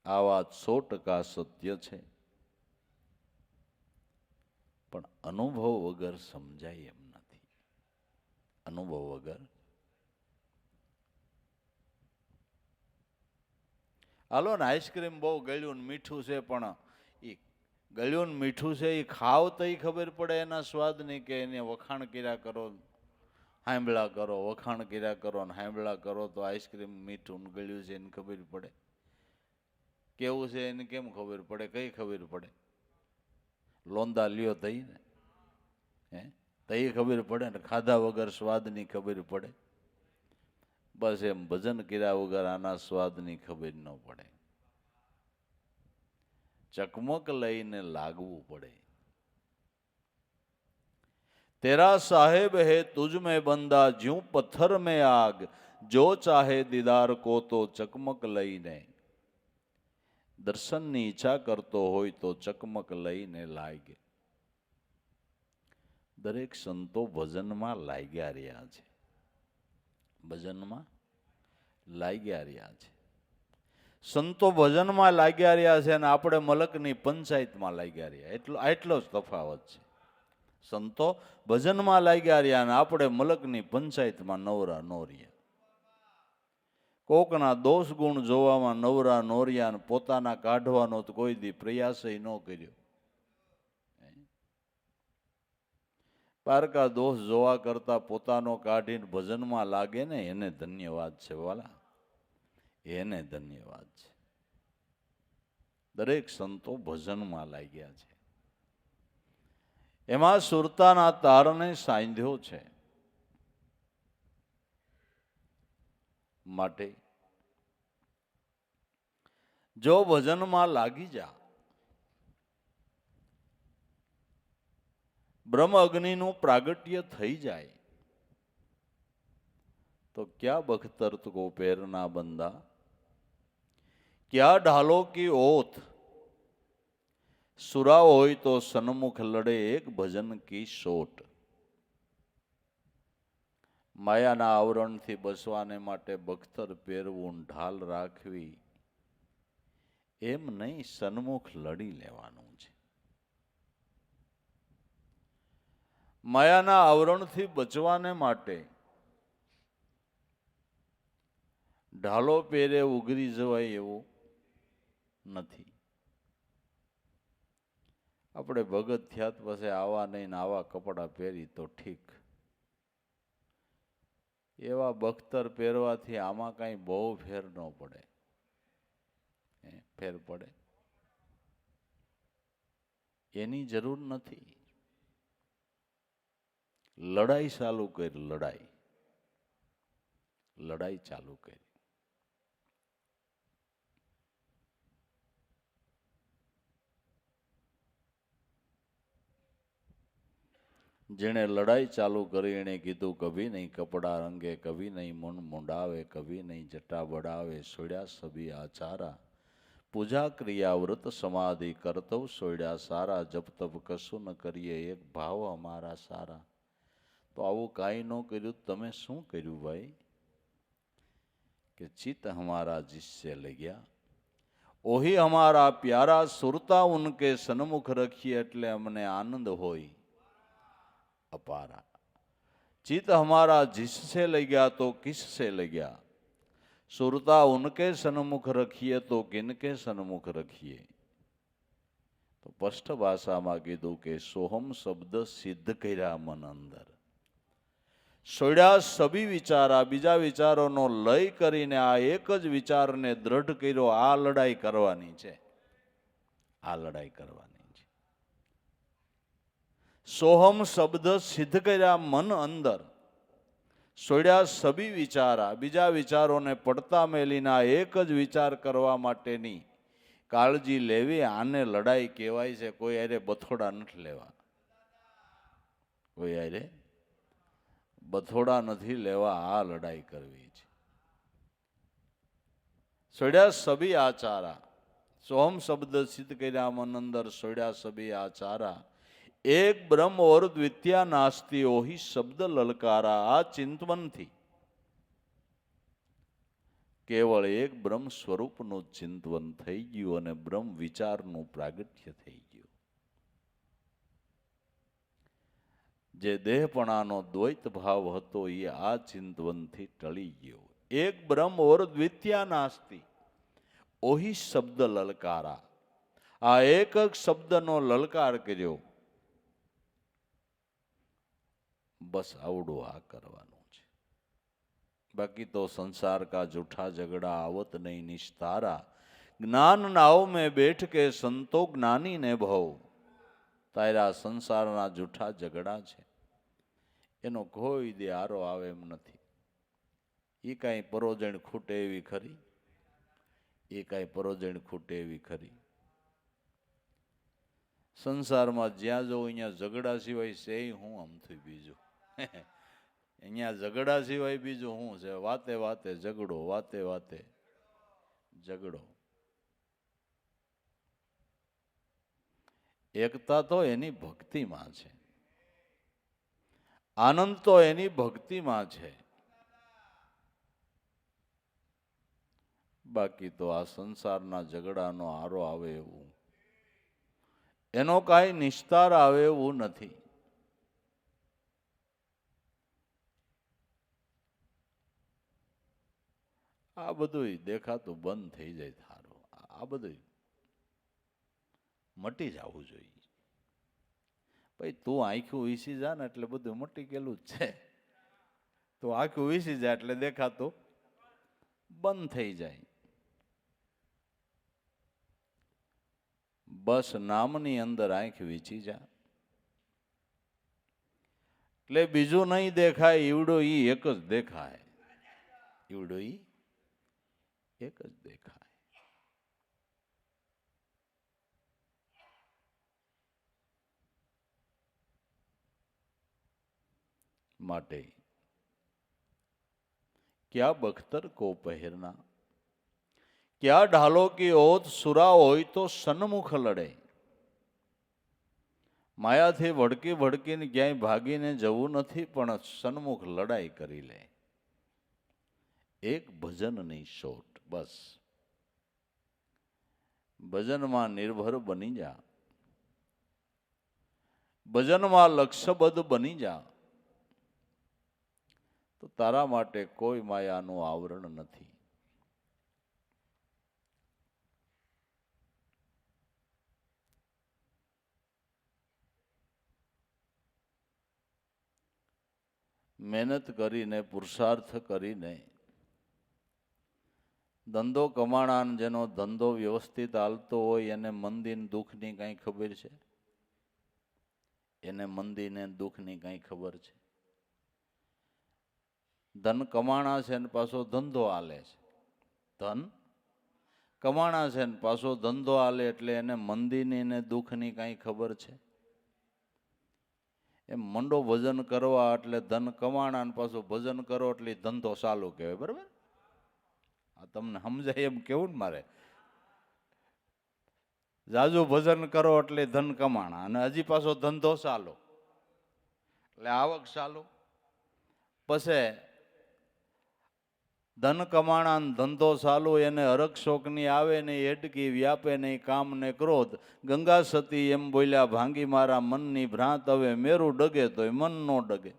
આ વાત 100% સત્ય છે. પણ અનુભવ વગર સમજાય એમ નથી. અનુભવ વગર. હાલો ને, આઈસ્ક્રીમ બહુ ગળ્યું ને મીઠું છે, પણ એ ગળ્યું ને મીઠું છે એ ખાવ તો એ ખબર પડે એના સ્વાદની, કે એને વખાણ કર્યા કરો, હાંભળા કરો, વખાણ કર્યા કરો ને હાંભળા કરો તો આઈસ્ક્રીમ મીઠું ને ગળ્યું છે એને ખબર પડે? કેવું છે એને કેમ ખબર પડે? કઈ ખબર પડે? લોંદા લ્યો તઈ ને, હે તઈ ખબર પડે ને. ખાધા વગર સ્વાદની ખબર પડે? બસ એમ ભજન કર્યા વગર આના સ્વાદની ખબર ન પડે. ચકમક લઈને લાગવું પડે. તેરા સાહેબ હે તુજ મેં બંદા જ્યું પથ્થર મેં આગ, જો ચાહે દીદાર કો તો ચકમક લઈને. દર્શનની ઈચ્છા કરતો હોય તો ચકમક લઈને લાગે. દરેક સંતો ભજનમાં લાગ્યા રહ્યા છે. ભજનમાં લાગ્યા રહ્યા છે. સંતો ભજનમાં લાગ્યા રહ્યા છે અને આપણે મલકની પંચાયતમાં લાગ્યા રહ્યા. એટલો જ તફાવત છે. સંતો ભજનમાં લાગ્યા રહ્યા અને આપણે મલકની પંચાયતમાં નવરા નોરિયા. કોકના દોષ ગુણ જોવામાં નવરા નોરિયા ને પોતાના કાઢવાનો તો કોઈ દી પ્રયાસ ન કર્યો. પારકા દોષ જોવા કરતા પોતાનો કાઢીને ભજનમાં લાગે ને એને ધન્યવાદ છે વાલા, એને ધન્યવાદ છે. દરેક સંતો ભજનમાં લાગ્યા છે. એમાં સુરતાના તારને સાંધ્યો છે. માટે જો ભજનમાં લાગી જા બ્રહ્મ અગ્નિનું પ્રાગટ્ય થઈ જાય તો ક્યાં બખ્તર કો પેરના બંદા, ક્યાં ઢાલો કી ઓથ, સુરા હોય તો સન્મુખ લડે એક ભજન કી સોટ. માયાના આવરણથી બસવાને માટે બખ્તર પહેરવું, ઢાલ રાખવી, એમ નહીં, સન્મુખ લડી લેવાનું છે. માયાના આવરણથી બચવાને માટે ઢાલો પહેરે ઉઘરી જવાય એવું નથી. આપણે ભગત થયા પછી આવા નહીં ને આવા કપડાં પહેરી તો ઠીક, એવા બખ્તર પહેરવાથી આમાં કાંઈ બહુ ફેર ન પડે. ફેર પડે એની જરૂર નથી. લડાઈ ચાલુ કરી, લડાઈ ચાલુ કરી. જેણે લડાઈ ચાલુ કરી એણે કીધું, કભી નહીં કપડા રંગે, કભી નહીં મુંડ મુંડાવે, કભી નહીં જટા બડાવે, સોડ્યા સભી આચારા, પૂજા ક્રિયા વ્રત સમાધિ કરતવ સોડ્યા સારા, જપ તપ કશું ન કરીએ એક ભાવ અમારા સારા. તો આવું કાંઈ ન કર્યું, તમે શું કર્યું ભાઈ? કે ચિત્ત હમારા जिससे લગ્યા, ઓહી હમારા પ્યારા, સુરતા ઉનકે સન્મુખ રખીએ, એટલે અમને આનંદ હોય અપારા. ચિત્ત હમારા जिससे લગ્યા તો કિસસે લગ્યા, સુરતા ઉનકે સન્મુખ રખીએ તો કિનકે સન્મુખ રખીએ. તો સ્પષ્ટ ભાષામાં કીધું કે સોહમ શબ્દ સિદ્ધ કર્યા મન અંદર, સોડ્યા સભી વિચારા, બીજા વિચારોનો લય કરીને આ એક જ વિચારને દ્રઢ કર્યો. આ લડાઈ કરવાની છે, આ લડાઈ કરવાની છે. સોહમ શબ્દ સિદ્ધ કર્યા મન અંદર, સોડ્યા સભી વિચારા, બીજા વિચારોને પડતા મેલીને આ એક જ વિચાર કરવા માટેની કાળજી લેવી. આને લડાઈ કહેવાય છે. કોઈ આરે બથોડા નથી લેવા, કોઈ આરે બથોડા નથી લેવા, આ લડાઈ કરવી છે. સોડ્યા સભી આચારા, સોહમ શબ્દ સિદ્ધ કર્યા મન અંદર, સોડ્યા સભી આચારા, એક બ્રહ્મ ઓર દ્વિત્યા નાસ્તી, ઓહી શબ્દ લલકારા. આ ચિંતવનથી કેવળ એક બ્રહ્મ સ્વરૂપનું ચિંતવન થઈ ગયું અને બ્રહ્મ વિચારનું પ્રાગટ્ય થઈ ગયું. જે દેહપણાનો દ્વૈત ભાવ હતો એ આ ચિંતવનથી ટળી ગયો. એક બ્રહ્મ ઓર દ્વિત્યા નાસ્તી, ઓહી શબ્દ લલકારા. આ એક જ શબ્દનો લલકાર કર્યો. બસ આવડું આ કરવાનું છે. બાકી તો સંસાર કા જૂઠા ઝગડા આવત નહીં નિસ્તારા, જ્ઞાન નાવ મેં બેઠ કે સંતો જ્ઞાની ને ભવ. તારા સંસારના જૂઠા ઝગડા છે, એનો કોઈ દે આરો આવે એમ નથી. એ કાંઈ પરોજણ ખૂટે એવી ખરી, એ કાંઈ પરોજણ ખૂટે એવી ખરી. સંસારમાં જ્યાં જો અહીંયા ઝઘડા સિવાય છે હું આમથી બીજું અહીંયા ઝઘડા સિવાય બીજું શું છે? વાતે વાતે ઝઘડો, વાતે વાતે ઝઘડો. એકતા તો એની ભક્તિમાં છે, આનંદ તો એની ભક્તિમાં છે. બાકી તો આ સંસારના ઝઘડાનો આરો આવે એવું, એનો કાંઈ નિસ્તાર આવે એવું નથી. આ બધું દેખાતું બંધ થઈ જાય થારું. આ બધું મટી જવું જોઈએ. ભાઈ તું આંખું વીસી જા ને એટલે બધું મટી ગયેલું જ છે. તું આંખું વીસી જાય એટલે દેખાતું બંધ થઈ જાય. બસ નામની અંદર આંખ વીંચી જા એટલે બીજું નહીં દેખાય. ઈવડો ઈ એક જ દેખાય, ઈવડો ઈ એક જ દેખાય. માટે क्या बख्तर को પહેરના, क्या ढालो की ओत सुरा હોય તો સન્મુખ લડે. માયાથી ભડકી ભડકીને ક્યાંય ભાગીને જવું નથી, પણ સન્મુખ લડાઈ કરી લે. એક ભજનની શોટ, બસ ભજનમાં નિર્ભર બની જા, ભજનમાં લક્ષ્યબદ્ધ બની જા, તો તારા માટે કોઈ માયાનું આવરણ નથી. મહેનત કરીને, પુરુષાર્થ કરીને ધંધો કમાણા, જેનો ધંધો વ્યવસ્થિત હાલતો હોય એને મંદીન દુઃખની કાંઈ ખબર છે? એને મંદીને દુઃખની કાંઈ ખબર છે? ધન કમાણા છે ને પાછો ધંધો હાલે છે. ધન કમાણા છે ને પાછો ધંધો હાલે એટલે એને મંદીની ને દુઃખની કાંઈ ખબર છે? એમ મંડો ભજન કરવા એટલે ધન કમાણા ને પાછું ભજન કરો એટલે ધંધો ચાલુ કહેવાય. બરાબર? આ તમને સમજાય એમ કેવું ને મારે? જાજુ ભજન કરો એટલે ધન કમાણા અને હજી પાછો ધંધો ચાલુ એટલે આવક ચાલુ. પછી ધન કમાણા ધંધો ચાલુ, એને હરક શોકની આવે નહીં, હેડકી વ્યાપે નહીં કામ ને ક્રોધ. ગંગા સતી એમ બોલ્યા ભાંગી મારા મનની ભ્રાંત, હવે મેરું ડગે તોય મન નો ડગે.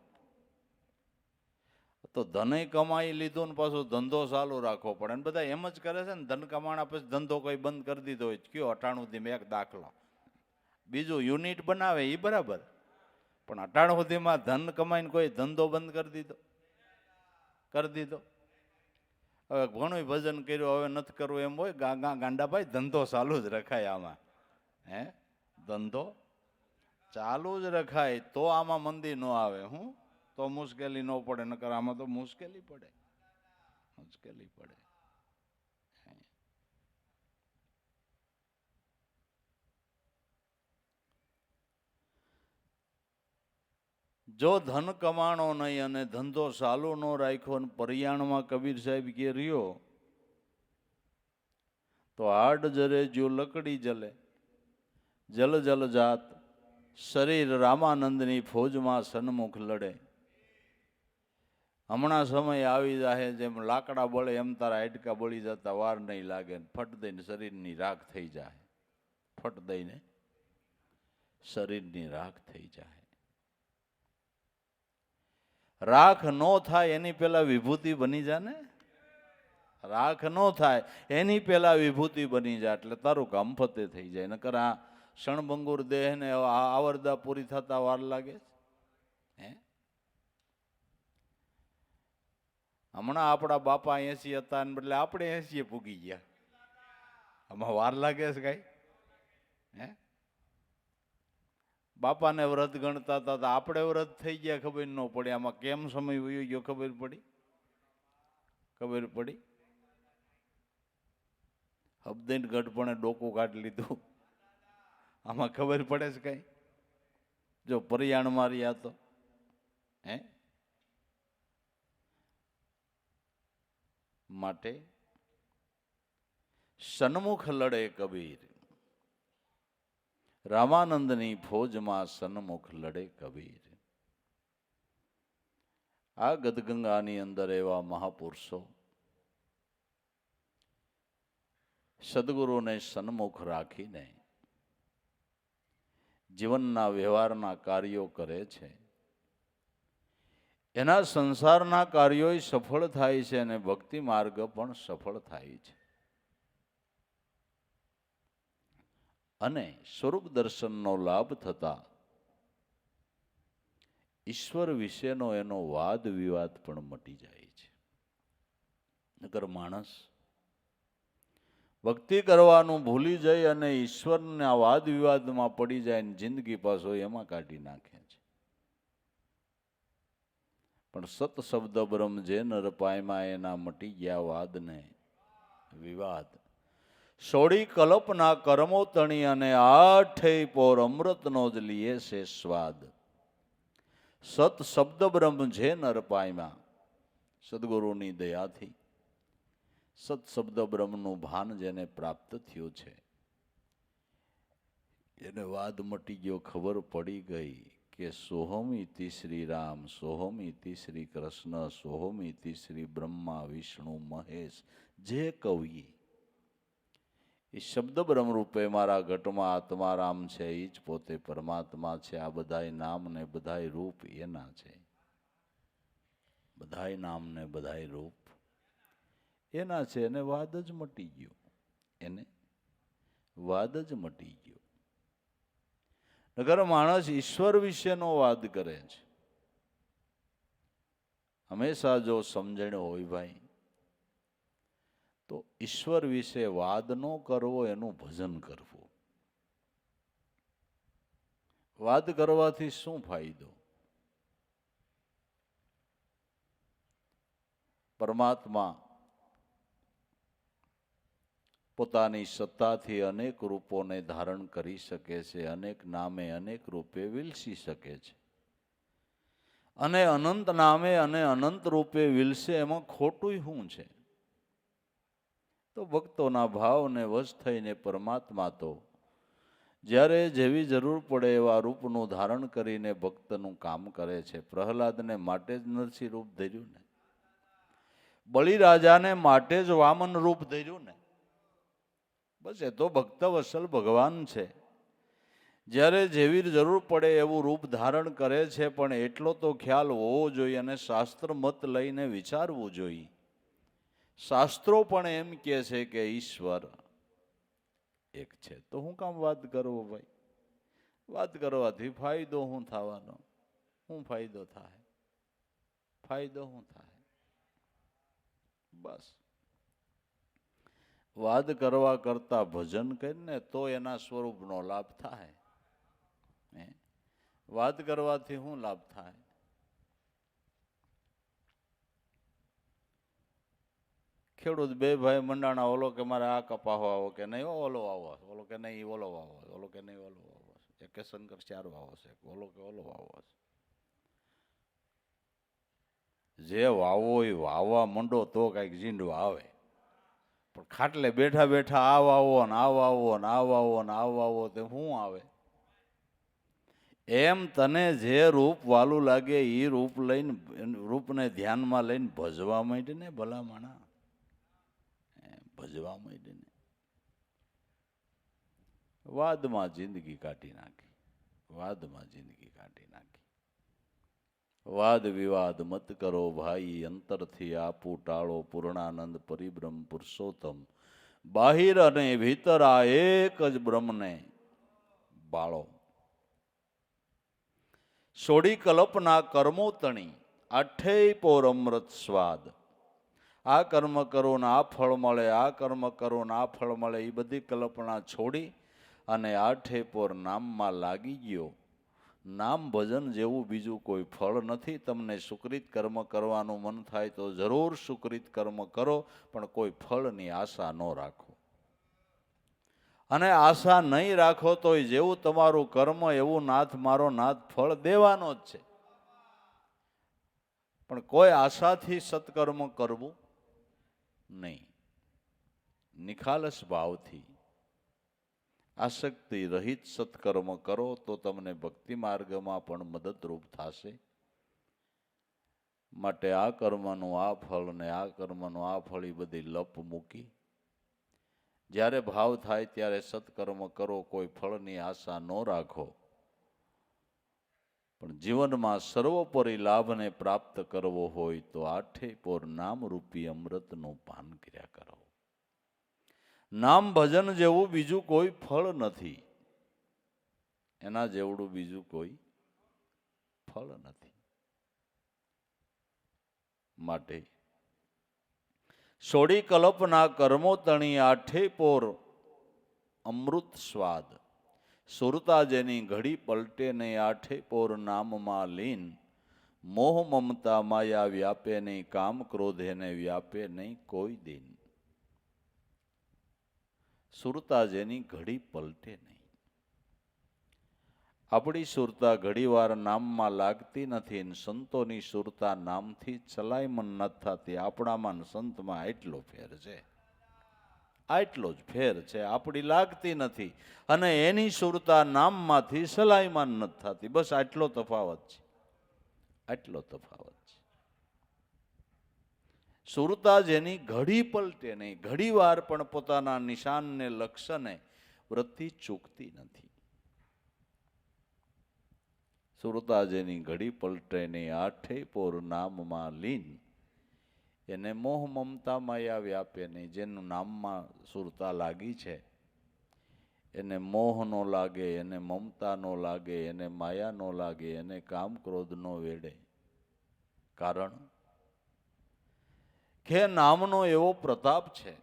તો ધનય કમાઈ લીધું ને પાછું ધંધો ચાલુ રાખવો પડે. અને બધા એમ જ કરે છે ને, ધન કમાણા પછી ધંધો કોઈ બંધ કરી દીધો હોય. કયો 98 સુધીમાં એક દાખલો, બીજું યુનિટ બનાવે એ બરાબર, પણ 98 સુધીમાં ધન કમાઈને કોઈ ધંધો બંધ કરી દીધો. હવે ઘણું ભજન કર્યું, હવે નથી કરવું એમ હોય, ગાંડાભાઈ ધંધો ચાલુ જ રખાય આમાં. હે, ધંધો ચાલુ જ રખાય તો આમાં મંદી ન આવે. હું તો મુશ્કેલી ન પડે, નકર આમાં તો મુશ્કેલી પડે. જો ધન કમાણો નહીં અને ધંધો ચાલુ ન રાખ્યો ને પરિયાણમાં કબીર સાહેબ કે રહ્યો તો હાડ જરે જો લકડી જલે, જલ જલ જાત શરીર રામાનંદની ફોજમાં સન્મુખ લડે. હમણાં સમય આવી જાય જેમ લાકડા બળે એમ તારા હાડકા બળી જતા વાર નહીં લાગે. ફટ દઈને શરીરની રાખ થઈ જાય, ફટ દઈને શરીરની રાખ થઈ જાય. રાખ ન થાય એની પેલા વિભૂતિ બની જા ને. રાખ ન થાય એની પેલા વિભૂતિ બની જાય એટલે તારું કામ ફતે થઈ જાય. નકર આ ક્ષણભંગુર દેહ ને આવરદા પૂરી થતા વાર લાગે. હે, હમણાં આપણા બાપા 80 હતા ને બદલે આપણે 80 પૂગી ગયા. આમાં વાર લાગે છે કઈ? હે, બાપાને વ્રત ગણતા હતા, આપણે વ્રત થઈ ગયા ખબર ન પડી. આમાં કેમ સમય વયો ગયો ખબર પડી? હબદેન ગઢપણે ડોકું કાઢી લીધું. આમાં ખબર પડે છે કઈ? જો પરિયાણ માર્યા તો. હે, માટે સન્મુખ લડે કબીર, રામાનંદની ફોજમાં સન્મુખ લડે કબીર. આ ગદગંગાની અંદર એવા મહાપુરુષો સદગુરુને સન્મુખ રાખીને જીવનના વ્યવહારના કાર્યો કરે છે. એના સંસારના કાર્યો સફળ થાય છે અને ભક્તિ માર્ગ પણ સફળ થાય છે. અને સ્વરૂપ દર્શનનો લાભ થતા ઈશ્વર વિશેનો એનો વાદ વિવાદ પણ મટી જાય છે. નકર માણસ ભક્તિ કરવાનું ભૂલી જાય અને ઈશ્વરના વાદ વિવાદમાં પડી જાય ને જિંદગી પાછો એમાં કાઢી નાખે છે. પણ સત શબ્દ બ્રહ્મ જે નર પાયમાં એના મટી ગયા વાદ ને વિવાદ. સોડી કલ્પના કર્મો તણી અને આઠે પોર અમૃતનો જ લીએ છે સ્વાદ. સત શબ્દ બ્રહ્મ જે નર પામ્યા સદગુરુની દયાથી સત શબ્દ બ્રહ્મનું ભાન જેને પ્રાપ્ત થયું છે એને વાદ મટી ગયો, ખબર પડી ગઈ કે સોહમ ઇતિ શ્રી રામ, સોહમ ઇતિ શ્રી કૃષ્ણ, સોહમ ઇતિ શ્રી બ્રહ્મા વિષ્ણુ મહેશ. જે કવિ એ શબ્દ બ્રહ્મ રૂપે મારા ઘટમાં આત્મારામ છે, એ જ પોતે પરમાત્મા છે. આ બધાય નામ ને બધાય રૂપ એના છે, બધાય નામ ને બધાય રૂપ એના છે. એને વાદ જ મટી ગયો, એને વાદ જ મટી ગયો. નગર માણસ ઈશ્વર વિશેનો વાદ કરે છે. હંમેશા જો સમજણ હોય ભાઈ તો ઈશ્વર વિશે વાદ ન કરવો, એનું ભજન કરવું. વાદ કરવાથી શું ફાયદો? પરમાત્મા પોતાની સત્તાથી અનેક રૂપોને ધારણ કરી શકે છે, અનેક નામે અનેક રૂપે વિલસી શકે છે. અને અનંત નામે અને અનંત રૂપે વિલસે એમાં ખોટું શું છે? તો ભક્તોના ભાવને વશ થઈને પરમાત્મા તો જ્યારે જેવી જરૂર પડે એવા રૂપનું ધારણ કરીને ભક્તનું કામ કરે છે. પ્રહલાદને માટે જ નરસિંહ રૂપ ધર્યું ને, બલિરાજાને માટે જ વામન રૂપ ધર્યું ને. બસ એ તો ભક્ત વત્સલ ભગવાન છે. જ્યારે જેવી જરૂર પડે એવું રૂપ ધારણ કરે છે, પણ એટલો તો ખ્યાલ હોવો જોઈએ અને શાસ્ત્ર મત લઈને વિચારવું જોઈએ. શાસ્ત્રો પણ એમ કહે છે કે ઈશ્વર એક છે. તો હું કામ વાત કરવો ભાઈ? વાત કરવાથી ફાયદો શું થવાનો? શું ફાયદો થાય? ફાયદો શું થાય? બસ વાદ કરવા કરતા ભજન કરીને તો એના સ્વરૂપનો લાભ થાય. વાદ કરવાથી શું લાભ થાય? ખેડૂત બે ભાઈ મંડાણા, ઓલો કે મારે આ કપાહો આવો કે નહીં, ઓલો આવો, ઓલો કે નહીં ઓલો આવો, ઓલો કે નહીં ઓલો આવો, એક કે શંકર ચાર વાવો છે, ઓલો કે ઓલો વાવો છે. જે વાવો એ વાવવા મંડો તો કઈક જીંડવા આવે. પણ ખાટલે બેઠા બેઠા આ વાવો ને આ વાવો ને આ વાવો ને આ વાવો તે શું આવે? એમ તને જે રૂપ વાલું લાગે એ રૂપ લઈને, રૂપને ધ્યાનમાં લઈને ભજવા માંડે ને ભલા માણા, ભજવા માંડે ને. વાદમાં જિંદગી કાઢી નાખી, વાદમાં જિંદગી કાઢી નાખી. વાદ વિવાદ મત કરો ભાઈ, અંતરથી આપું ટાળો પૂર્ણાનંદ પરિબ્રહ્મ પુરુષોત્તમ. બાહિર અને ભીતર આ એક જ બ્રહ્મને બાળો. સોડી કલ્પના કર્મો તણી, આઠેય પોર અમૃત સ્વાદ. આ કર્મ કરો ને આ ફળ મળે, આ કર્મ કરો ને આ ફળ મળે, એ બધી કલ્પના છોડી અને આઠે પોર નામમાં લાગી ગયો. નામ ભજન જેવું બીજું કોઈ ફળ નથી. તમને સુકૃત કર્મ કરવાનું મન થાય તો જરૂર સુકૃત કર્મ કરો, પણ કોઈ ફળની આશા ન રાખો. અને આશા નહીં રાખો તો જેવું તમારું કર્મ એવું નાથ મારો નાથ ફળ દેવાનો જ છે. પણ કોઈ આશાથી સત્કર્મ કરવું નહીં. નિખાલસ ભાવથી આસક્તિ રહિત સત્કર્મ કરો તો તમને ભક્તિ માર્ગમાં પણ મદદરૂપ થશે. માટે આ કર્મનું આ ફળ ને આ કર્મનું આ ફળ એ બધી લપ મૂકી જ્યારે ભાવ થાય ત્યારે સત્કર્મ કરો. કોઈ ફળની આશા ન રાખો, પણ જીવનમાં સર્વોપરી લાભને પ્રાપ્ત કરવો હોય તો આઠે પોર નામરૂપી અમૃતનું પાન કર્યા કરો. નામ ભજન જેવું બીજું કોઈ ફળ નથી, એના જેવડું બીજું કોઈ ફળ નથી. માટે સોડી કલ્પના કર્મો તણી, આઠે પોર અમૃત સ્વાદ. સુરતા જેની ઘડી પલટે નહીં, આઠે પોર નામમાં લીન. મોહ મમતા માયા વ્યાપે નહીં, કામ ક્રોધે ને વ્યાપે નહીં કોઈ દિન. સુરતા જેની ઘડી પલટે નહીં. આપણી સુરતા ઘડીવાર નામમાં લાગતી નથી ને સંતોની સુરતા નામથી ચલાયમન નથી થતી. આપણામાં ને સંતમાં એટલો ફેર છે, આટલો જ ફેર છે. આપણી લાગતી નથી અને એની સુરતા નામમાંથી સલાયમાન નથી થતી. બસ આટલો તફાવત છે, આટલો તફાવત છે. સુરતા જેની ઘડી પલટે નહીં, ઘડી વાર પણ પોતાના નિશાનને લક્ષ્યને વૃત્તિ ચૂકતી નથી. સુરતા જેની ઘડી પલટે નહીં, આઠે પોર નામમાં લીન, એને મોહ મમતા માયા વ્યાપે નહીં. જેનું નામમાં સુરતા લાગી છે એને મોહ નો લાગે, એને મમતા નો લાગે, એને માયા નો લાગે, એને કામ ક્રોધ નો વેડે. કારણ કે નામનો એવો પ્રતાપ છે,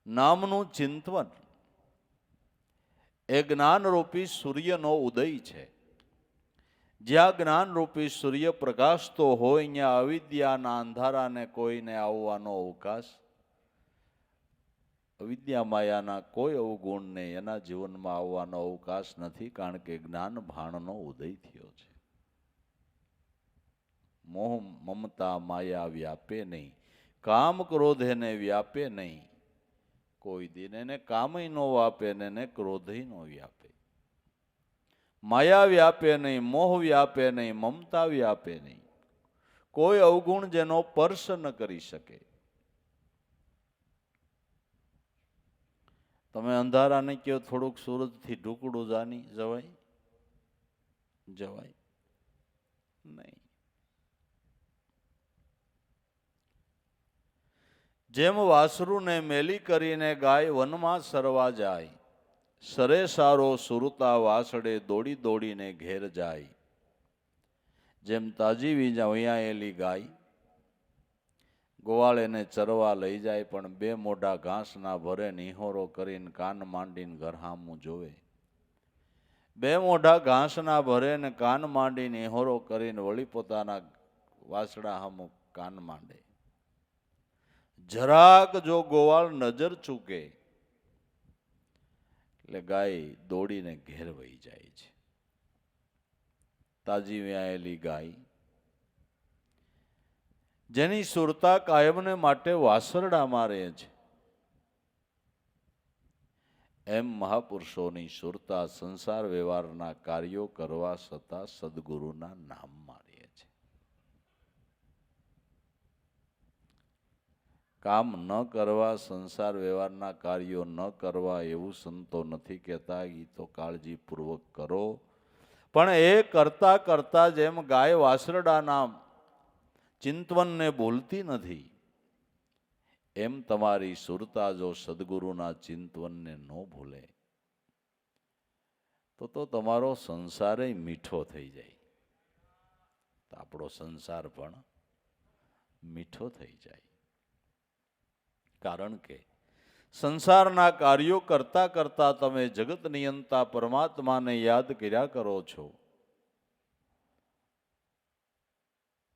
નામનું ચિંતન એ જ્ઞાનરૂપી સૂર્યનો ઉદય છે. જ્યાં જ્ઞાનરૂપી સૂર્ય પ્રકાશતો હોય ત્યાં અવિદ્યાના અંધારાને કોઈને આવવાનો અવકાશ, અવિદ્યા માયાના કોઈ અવગુણને એના જીવનમાં આવવાનો અવકાશ નથી. કારણ કે જ્ઞાન ભાણનો ઉદય થયો છે. મોહ મમતા માયા વ્યાપે નહીં, કામ ક્રોધ એને વ્યાપે નહીં. કોઈ દિન એને કામય નો વ્યાપે ને એને ક્રોધય નો વ્યાપે. માયા વ્યાપે નહીં, મોહ વ્યાપે નહીં, મમતા વ્યાપે નહીં. કોઈ અવગુણ જેનો સ્પર્શ ન કરી શકે. તમે અંધારાને કહો થોડુંક સુરતથી ઢુકડું જાની જવાય? જવાય નહીં. જેમ વાસરુને મેલી કરીને ગાય વનમાં સરવા જાય, સરે સારો સુરતા વાસડે દોડી દોડીને ઘેર જાય. જેમ તાજી વિયાયેલી ગાય ગોવાળ એને ચરવા લઈ જાય પણ બે મોઢા ઘાસ ના ભરે, નિહોરો કરીને કાન માંડીને ઘર હામું જોવે. બે મોઢા ઘાસ ના ભરે ને કાન માંડીને નિહોરો કરીને વળી પોતાના વાસડા હામું કાન માંડે. જરાક જો ગોવાળ નજર ચૂકે એટલે ગાય દોડીને ઘેર વહી જાય છે. તાજી વ્યાયેલી ગાય જેની સુરતા કાયમને માટે વાસરડામાં રહે છે, એમ મહાપુરુષોની સુરતા સંસાર વ્યવહારના કાર્યો કરવા છતાં સદગુરુના નામમાં રહે છે. કામ ન કરવા, સંસાર વ્યવહારના કાર્યો ન કરવા એવું સંતો નથી કહેતા. એ તો કાળજીપૂર્વક કરો. પણ એ કરતા કરતા જેમ ગાય વાસરડાના ચિંતવનને ભૂલતી નથી, એમ તમારી સુરતા જો સદગુરુના ચિંતવનને ન ભૂલે તો તમારો સંસાર મીઠો થઈ જાય. તો આપણો સંસાર પણ મીઠો થઈ જાય. કારણ કે સંસારના કાર્યો કરતા કરતા તમે જગત નિયંતા પરમાત્માને યાદ કર્યા કરો છો,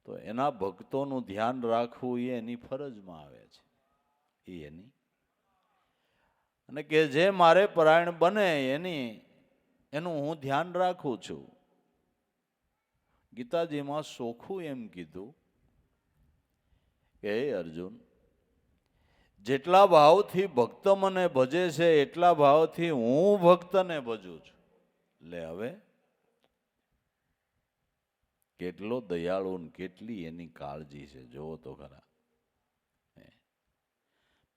તો એના ભક્તોનું ધ્યાન રાખવું એ એની ફરજમાં આવે છે. એ એની અને કે જે મારે પરાયણ બને એનું હું ધ્યાન રાખું છું. ગીતાજીમાં સોખું એમ કીધું કે હે અર્જુન, જેટલા ભાવથી ભક્ત મને ભજે છે એટલા ભાવથી હું ભક્તને ભજું છું. લે હવે કેટલો દયાળુ ને કેટલી એની કાળજી છે, જોવો તો ખરા.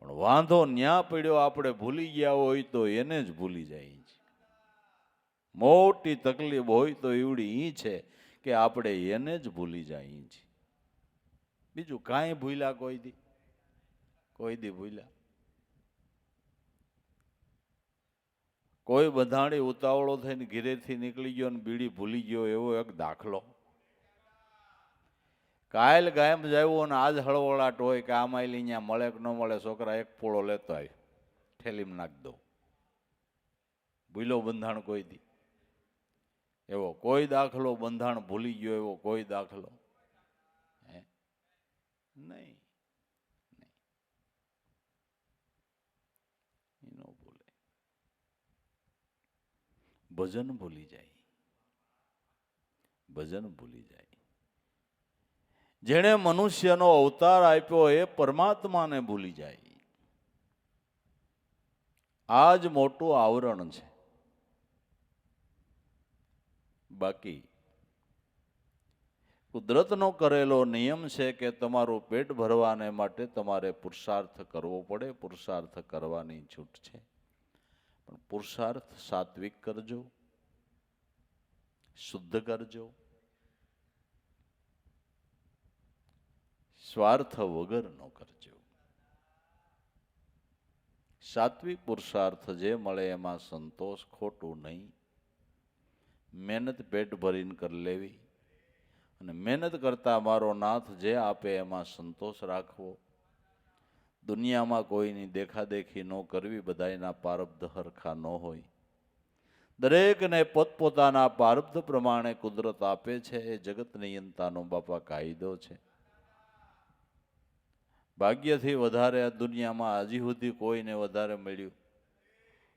પણ વાંધો ન્યા પડ્યો, આપણે ભૂલી ગયા હોય તો એને જ ભૂલી જાય છે. મોટી તકલીફ હોય તો એવડી ઈ છે કે આપણે એને જ ભૂલી જાય છે. બીજું કાંઈ ભૂલ્યા કોઈ દી? કોઈ દી ભૂલ્યા? કોઈ બંધાણી ઉતાવળો થઈને ઘીરેથી નીકળી ગયો ને બીડી ભૂલી ગયો એવો એક દાખલો? કાલ ગાયમ જાવ્યો ને આજ હળવળાટ હોય કે આમાં અહીંયા મળે કે ન મળે, છોકરા એક પોળો લેતો આવ્યો, ઠેલીમાં નાખ દો. ભૂલો બંધાણ કોઈ દી? એવો કોઈ દાખલો બંધાણ ભૂલી ગયો એવો કોઈ દાખલો નહીં. ભજન ભૂલી જાય, ભજન ભૂલી જાય. જેણે મનુષ્યનો અવતાર આપ્યો એ પરમાત્માને ભૂલી જાય. આ જ મોટું આવરણ છે. બાકી કુદરતનો કરેલો નિયમ છે કે તમારું પેટ ભરવાને માટે તમારે પુરુષાર્થ કરવો પડે, પુરુષાર્થ કરવાની છૂટ છે. પણ પુરુષાર્થ સાત્વિક કરજો, શુદ્ધ કરજો, સ્વાર્થ વગરનો કરજો. સાત્વિક પુરુષાર્થ જે મળે એમાં સંતોષ, ખોટું નહીં. મહેનત પેટ ભરીને કરી લેવી અને મહેનત કરતા મારો નાથ જે આપે એમાં સંતોષ રાખવો. દુનિયામાં કોઈની દેખાદેખી ન કરવી, બધાયના પારબ્ધ હરખા ન હોય. દરેકને પોતપોતાના પારબ્ધ પ્રમાણે કુદરત આપે છે. એ જગત નિયંતાનો બાપા કાયદો છે. ભાગ્યથી વધારે આ દુનિયામાં હજી સુધી કોઈને વધારે મળ્યું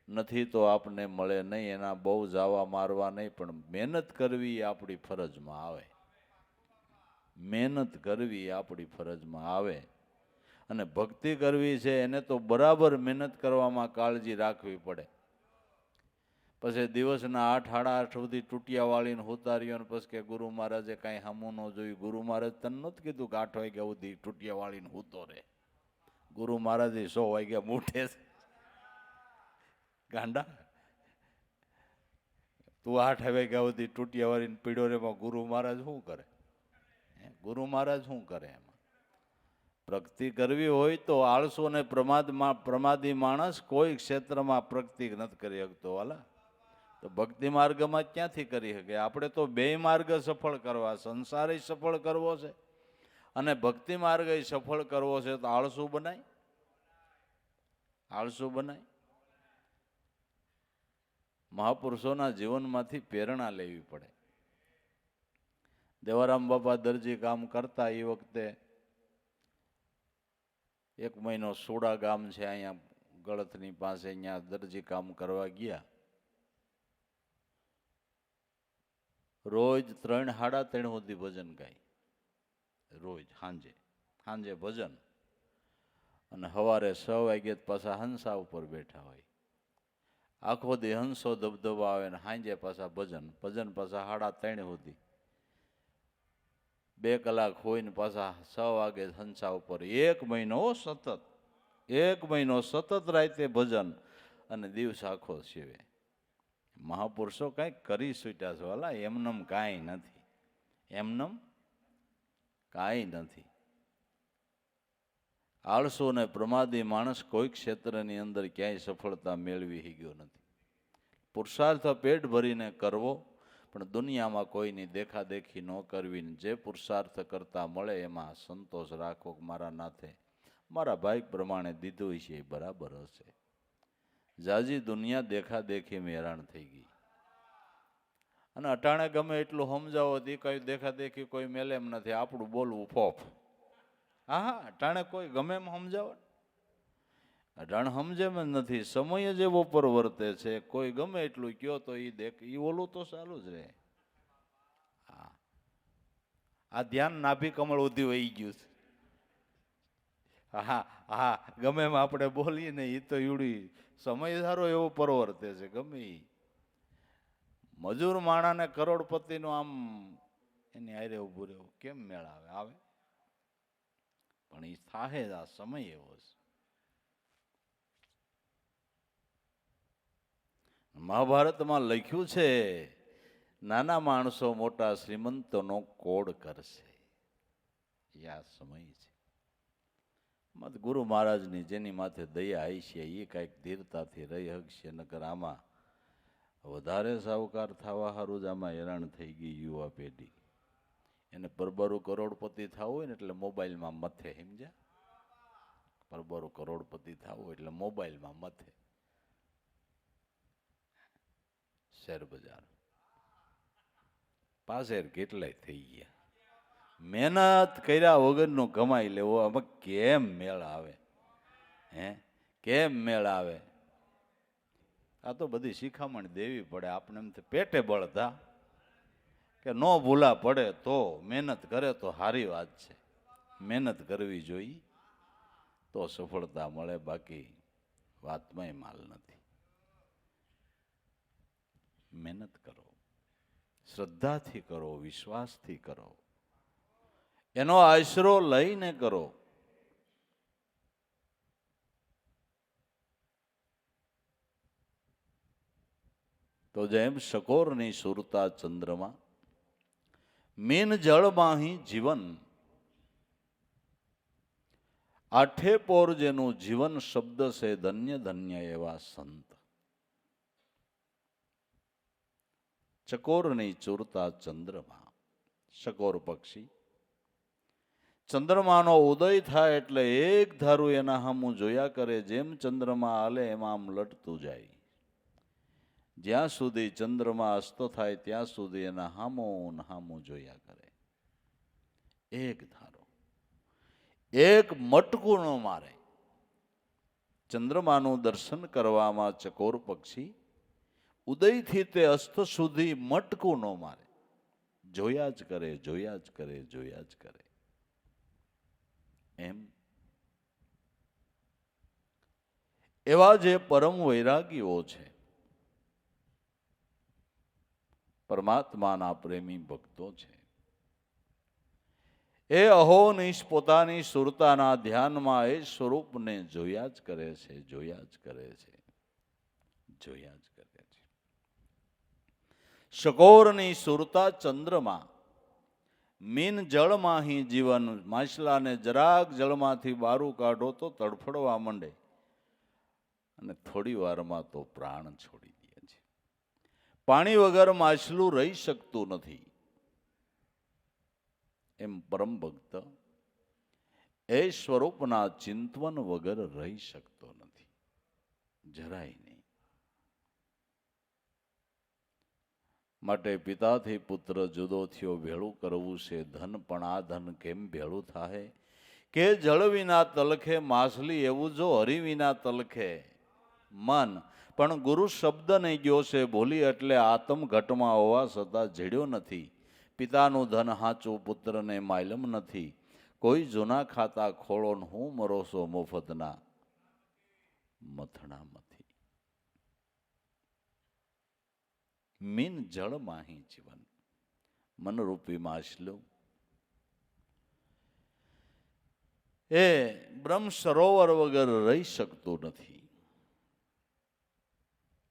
નથી તો આપને મળે નહીં. એના બહુ જાવા મારવા નહીં, પણ મહેનત કરવી એ આપણી ફરજમાં આવે. મહેનત કરવી એ આપણી ફરજમાં આવે. અને ભક્તિ કરવી છે એને તો બરાબર મહેનત કરવામાં કાળજી રાખવી પડે. પછી દિવસના 8 સાડા 8 સુધી તૂટિયા વાળીને ઉતાર્યો ને પછી કે ગુરુ મહારાજે કાંઈ સામું ન જોયું. ગુરુ મહારાજ તને નહોતું કીધું કે 8 વાગ્યા સુધી તૂટિયા વાળીને હૂતો રહે? ગુરુ મહારાજે 100 વાગ્યા મૂઠે ગાંડા. તું 8 વાગ્યા સુધી તૂટિયા વાળીને પીડ્યો રે, એમાં ગુરુ મહારાજ શું કરે? ગુરુ મહારાજ શું કરે એમાં? પ્રગતિ કરવી હોય તો આળસુ અને પ્રમાદી માણસ કોઈ ક્ષેત્રમાં પ્રગતિ નથી કરી શકતો. વાલા તો ભક્તિ માર્ગમાં ક્યાંથી કરી શકે? આપણે તો બે માર્ગ સફળ કરવા, સંસાર સફળ કરવો છે અને ભક્તિ માર્ગ સફળ કરવો છે. તો આળસુ બનાય? આળસુ બનાય? મહાપુરુષોના જીવનમાંથી પ્રેરણા લેવી પડે. દેવારામ બાપા દરજી કામ કરતા એ વખતે 1 મહિનો સોડા ગામ છે અહીંયા ગળથની પાસે, અહીંયા દરજી કામ કરવા ગયા. રોજ 3 સાડા 3 સુધી ભજન ગાય. રોજ સાંજે ભજન અને સવારે 6 વાગ્યે પાછા હંસા ઉપર બેઠા હોય. આખો દી હંસો ધબધબા આવે ને સાંજે પાછા ભજન પાછા 3:30 સુધી. 2 કલાક હોય ને પાછા 6 વાગે હંસા ઉપર. 1 મહિનો સતત, 1 મહિનો સતત રાતે ભજન અને દિવસ આખો સેવે. મહાપુરુષો કાંઈક કરી છૂટ્યા છે વાલા. એમનેમ કાંઈ નથી, એમનેમ કાંઈ નથી. આળસુ ને પ્રમાદી માણસ કોઈ ક્ષેત્રની અંદર ક્યાંય સફળતા મેળવી ગયો નથી. પુરુષાર્થ પેટ ભરીને કરવો, પણ દુનિયામાં કોઈની દેખાદેખી ન કરવી. જે પુરુષાર્થ કરતા મળે એમાં સંતોષ રાખવો. મારા નાથે મારા ભાઈ પ્રમાણે દીધું છે એ બરાબર હશે. જાજી દુનિયા દેખાદેખીમાં હેરાન થઈ ગઈ અને અટાણે ગમે એટલું સમજાવો તે કઈ દેખાદેખી કોઈ મેલે એમ નથી. આપણું બોલવું ફોફ. હા, અટાણે કોઈ ગમે એમ સમજાવો, અટાણે સમજે એમ જ નથી. સમય જ એવો પરવર્તે છે. કોઈ ગમે એટલું કયો તો એ ઓલું તો ચાલુ જ રહે. હા, આ ધ્યાન નાભી કમળ ઉધી વહી ગયું છે. હા, ગમે એમ આપણે બોલીએ ને એ તો ઈવડી સમય સારો એવો પરવર્તે છે. ગમે એ મજૂર માણાને કરોડપતિનો આમ એની હારે ઉભું રહેવું કેમ મેળ આવે? પણ એ થાહે જ. આ સમય એવો છે. મહાભારતમાં લખ્યું છે, નાના માણસો મોટા શ્રીમંતોનો કોડ કરશે. એ આ સમય છે. મત ગુરુ મહારાજની જેની માથે દયા આવી છે એ કાંઈક ધીરતાથી રહી શકશે. નકર આમાં વધારે સાવકાર થવા સારું જ આમાં હેરાન થઈ ગઈ યુવા પેઢી. એને પરબરું કરોડપતિ થવું હોય ને એટલે મોબાઈલમાં મથે. સમજ્યા? પરબરું કરોડપતિ થવું હોય એટલે મોબાઈલમાં મથે. શેર બજાર પાછેર કેટલાય થઈ ગયા. મહેનત કર્યા વગરનું કમાઈ લેવો આમાં કેમ મેળ આવે? કેમ મેળ આવે? આ તો બધી શિખામણ દેવી પડે. આપણે એમ પેટે બળતા કે ન ભૂલા પડે તો મહેનત કરે તો સારી વાત છે. મહેનત કરવી જોઈએ તો સફળતા મળે, બાકી વાતમાંય માલ નથી. મહેનત કરો, શ્રદ્ધાથી કરો, વિશ્વાસથી કરો, એનો આશરો લઈને કરો. તો જેમ શકોરની સુરતા ચંદ્રમાં, મીન જળમાહી જીવન, આઠે પોર જેનું જીવન શબ્દ છે, ધન્ય ધન્ય એવા સંત. ચકોરની ચુરતા ચંદ્રમાં, શકોર પક્ષી ચંદ્રમાનો ઉદય થાય એટલે એક ધારું એના હામું જોયા કરે. જેમ ચંદ્રમા હાલે એમાં આમ લટતું જાય. જ્યાં સુધી ચંદ્રમા અસ્ત થાય ત્યાં સુધી એના હામું જોયા કરે. એક ધારો, એક મટકું ન મારે. ચંદ્રમાનું દર્શન કરવામાં ચકોર પક્ષી ઉદયથી તે અસ્ત સુધી મટકું ન મારે. જોયા જ કરે, જોયા જ કરે, જોયા જ કરે. એમ એવા જે પરમ વૈરાગીઓ છે, પરમાત્માના પ્રેમી ભક્તો છે, એ અહોનિશ પોતાની સુરતાના ધ્યાનમાં એ સ્વરૂપને જોયા જ કરે છે, જોયા જ કરે છે, જોયા જ કરે છે. શકોરની સુરતા ચંદ્રમાં, મીન જળમાહી જીવન. માછલાને જરાક જળમાંથી બારું કાઢો તો તડફડવા માંડે અને થોડી વારમાં તો પ્રાણ છોડી દે છે. પાણી વગર માછલું રહી શકતું નથી. એમ પરમ ભક્ત એ સ્વરૂપના ચિંતવન વગર રહી શકતો નથી, જરાય નહીં. માટે પિતાથી પુત્ર જુદો થયો, ભેળું કરવું છે ધન, પણ આ ધન કેમ ભેળું થાય? કે જળ વિના તલખે માછલી, એવું જો હરિ વિના તલખે મન. પણ ગુરુ શબ્દ નહીં ગયો છે ભૂલી, એટલે આતમ ઘટમાં હોવા છતાં જડ્યો નથી. પિતાનું ધન હાચું, પુત્રને માયલમ નથી. કોઈ જૂના ખાતા ખોળો, હું મરોસો મફતના મથણામાંથી. મીન જળ માહી જીવન, મનરૂપી માછલું એ બ્રહ્મ સરોવર વગર રહી શકતું નથી.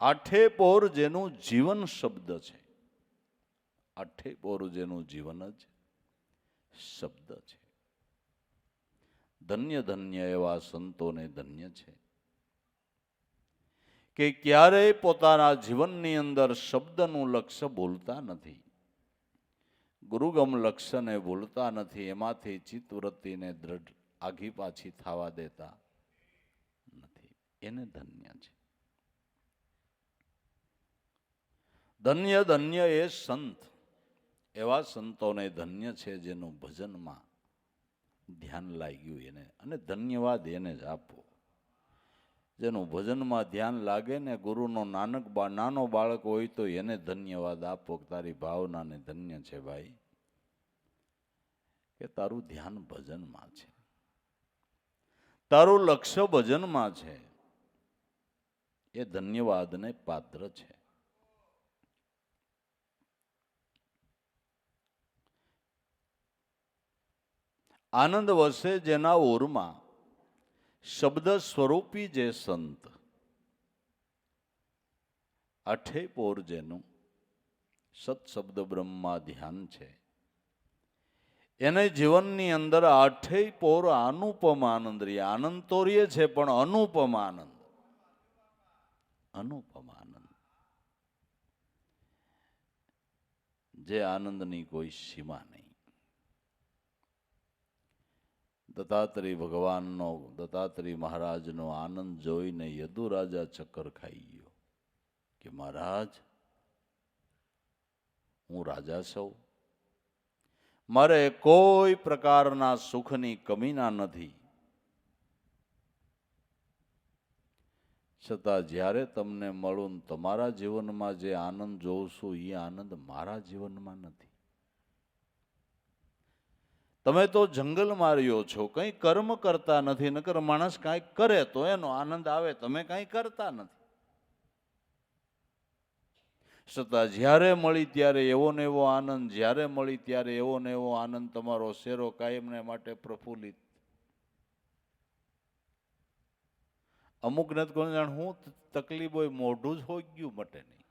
આઠે પોર જેનું જીવન શબ્દ છે, આઠે પોર જેનું જીવન જ શબ્દ છે. ધન્ય ધન્ય એવા સંતોને ધન્ય છે કે ક્યારેય પોતાના જીવનની અંદર શબ્દનું લક્ષ્ય ભૂલતા નથી, ગુરુગમ લક્ષ્યને ભૂલતા નથી. એમાંથી ચિત્તવૃત્તિને દ્રઢ આગી પાછી થવા દેતા નથી. એને ધન્ય છે. ધન્ય ધન્ય એ સંત, એવા સંતોને ધન્ય છે જેનું ભજનમાં ધ્યાન લાગ્યું એને. અને ધન્યવાદ એને જ આપો. જેનું ભજનમાં ધ્યાન લાગે ને, ગુરુનો નાનો બાળક હોય તો એને ધન્યવાદ આપો. તારી ભાવનાને ધન્ય છે ભાઈ, કે તારું ધ્યાન ભજનમાં છે, તારું લક્ષ્ય ભજનમાં છે. એ ધન્યવાદને પાત્ર છે. આનંદ વસે જેના ઓરમાં, શબ્દ સ્વરૂપી જે સંત. આઠે પોર જેનું સત્શબ્દ બ્રહ્મા ધ્યાન છે, એને જીવનની અંદર આઠેય પોર અનુપમ આનંદ રે. આનંદ તો રે છે પણ અનુપમ આનંદ, અનુપમ આનંદ, જે આનંદની કોઈ સીમા નહીં. દત્તાત્રેય ભગવાનનો, દત્તાત્રેય મહારાજનો આનંદ જોઈને યદુ રાજા ચક્કર ખાઈ ગયો કે મહારાજ, હું રાજા છું, મારે કોઈ પ્રકારના સુખની કમીના નથી, છતાં જ્યારે તમને મળું ને તમારા જીવનમાં જે આનંદ જોઉં છું એ આનંદ મારા જીવનમાં નથી. તમે તો જંગલ માર્યો છો, કંઈ કર્મ કરતા નથી. નકર માણસ કાંઈક કરે તો એનો આનંદ આવે, તમે કાંઈ કરતા નથી. છતાં જ્યારે મળી ત્યારે એવો ને એવો આનંદ, જ્યારે મળી ત્યારે એવો ને એવો આનંદ, તમારો શેરો કાયમને માટે પ્રફુલ્લિત. અમુક નથી કોને જાણ હું તકલીફ હોય, મોઢું જ હોઈ ગયું મટે નહીં.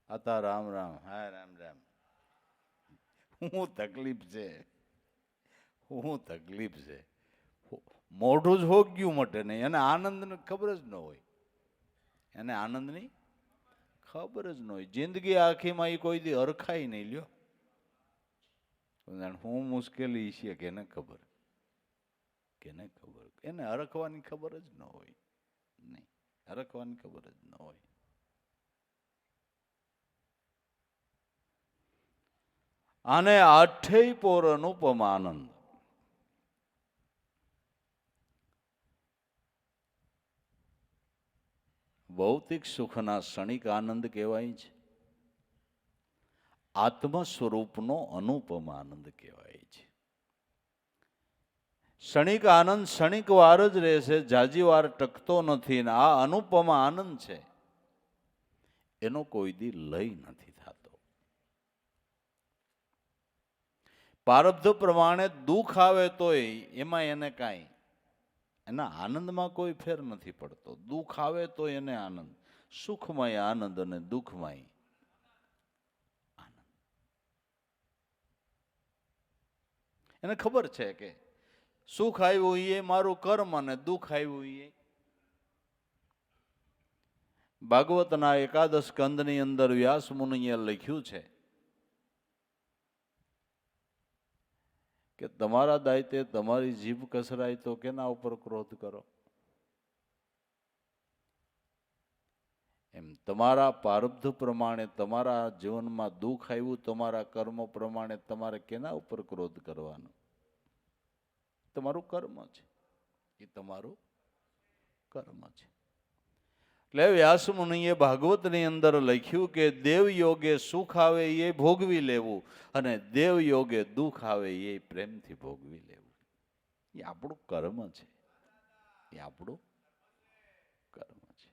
આતા રામ રામ, હા રામ રામ. હું તકલીફ છે, હું તકલીફ છે. મોઢું જ હોઈ ગયું મટે નહીં. એને આનંદને ખબર જ ન હોય, એને આનંદની ખબર જ ન હોય. જિંદગી આખીમાં એ કોઈ દી હરખાઈ નહીં લ્યો. હું મુશ્કેલી છે કેને ખબર, કેને ખબર. એને હરખવાની ખબર જ ન હોય. નહીં, હરખવાની ખબર જ ન હોય. આને આઠેય પોર અનુપમ આનંદ. ભૌતિક સુખના ક્ષણિક આનંદ કહેવાય છે, આત્મ સ્વરૂપનો અનુપમ આનંદ કહેવાય છે. ક્ષણિક આનંદ ક્ષણિક વાર જ રહેશે, જાજી વાર ટકતો નથી. ને આ અનુપમ આનંદ છે એનો કોઈ દી લય નથી થતો. પ્રારબ્ધ પ્રમાણે દુઃખ આવે તોય એમાં એને કાંઈ, એના આનંદમાં કોઈ ફેર નથી પડતો. દુઃખ આવે તો એને આનંદ, સુખમય આનંદ અને દુઃખમય આનંદ. એને ખબર છે કે સુખ આવ્યું એ મારું કર્મ અને દુઃખ આવ્યું એ. ભાગવતના એકાદશ સ્કંદની અંદર વ્યાસ મુનિએ લખ્યું છે કે તમારા દાયતે તમારી જીભ કસરાય તો કેના ઉપર ક્રોધ કરો? એમ તમારા પ્રારબ્ધ પ્રમાણે તમારા જીવનમાં દુઃખ આવ્યું, તમારા કર્મ પ્રમાણે તમારે કેના ઉપર ક્રોધ કરવાનો? તમારું કર્મ છે, એ તમારું કર્મ છે. એટલે વ્યાસ મુનિએ ભાગવતની અંદર લખ્યું કે દેવ યોગે સુખ આવે એ ભોગવી લેવું અને દેવ યોગે દુઃખ આવે એ પ્રેમથી ભોગવી લેવું. એ આપણું કર્મ છે, એ આપણું કર્મ છે.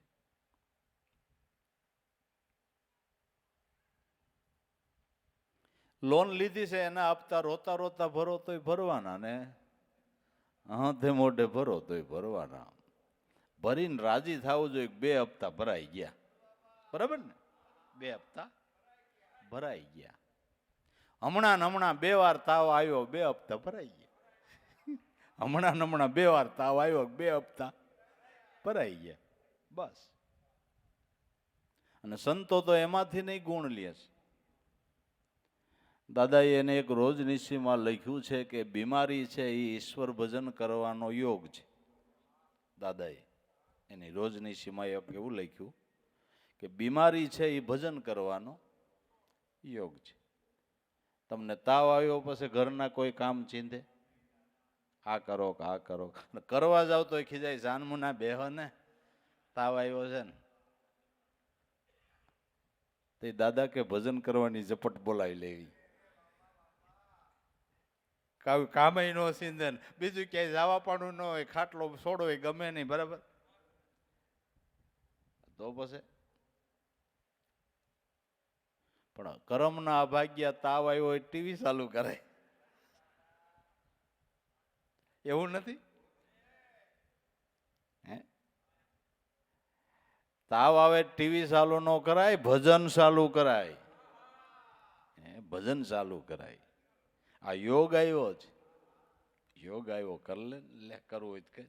લોન લીધી છે, એના હપ્તા રોતા રોતા ભરો તોય ભરવાના, ને હાથે મોઢે ભરો તોય ભરવાના. ભરીને રાજી થવું જોઈએ. 2 હપ્તા ભરાઈ ગયા, બરાબર ને? 2 હપ્તા ભરાઈ ગયા. હમણાં 2 વાર તાવ આવ્યો, 2 હપ્તા ભરાઈ ગયા. હમણાં 2 વાર તાવ આવ્યો, 2 હપ્તા ભરાઈ ગયા, બસ. અને સંતો તો એમાંથી નહીં ગુણ લે છે. દાદાએ એને એક રોજ નિશીમાં લખ્યું છે કે બીમારી છે એ ઈશ્વર ભજન કરવાનો યોગ છે. દાદાએ એની રોજની સીમા એવું લખ્યું કે બીમારી છે એ ભજન કરવાનો યોગ છે. તમને તાવ આવ્યો પછી ઘરના કોઈ કામ ચીંધે, આ કરો કે આ કરો, કરવા જાવ તો ખીજાય, જાનમુના બેહો ને, તાવ આવ્યો છે ને. તે દાદા કે ભજન કરવાની ઝપટ બોલાવી લેવી. કામ નો સિંધન, બીજું ક્યાંય જવા પાડું ન હોય, ખાટલો છોડો હોય, ગમે નહીં, બરાબર? તો પછી પણ કર્મના અભાગ્યા તાવ આવ્યો હોય ટીવી ચાલુ કરે, એવું નથી? હે, તાવ આવે ટીવી ચાલુ ન કરાય, ભજન ચાલુ કરાય. ભજન ચાલુ કરાય. આ યોગ આવ્યો છે, યોગ આવ્યો, કર લે, કરવું હોય તો.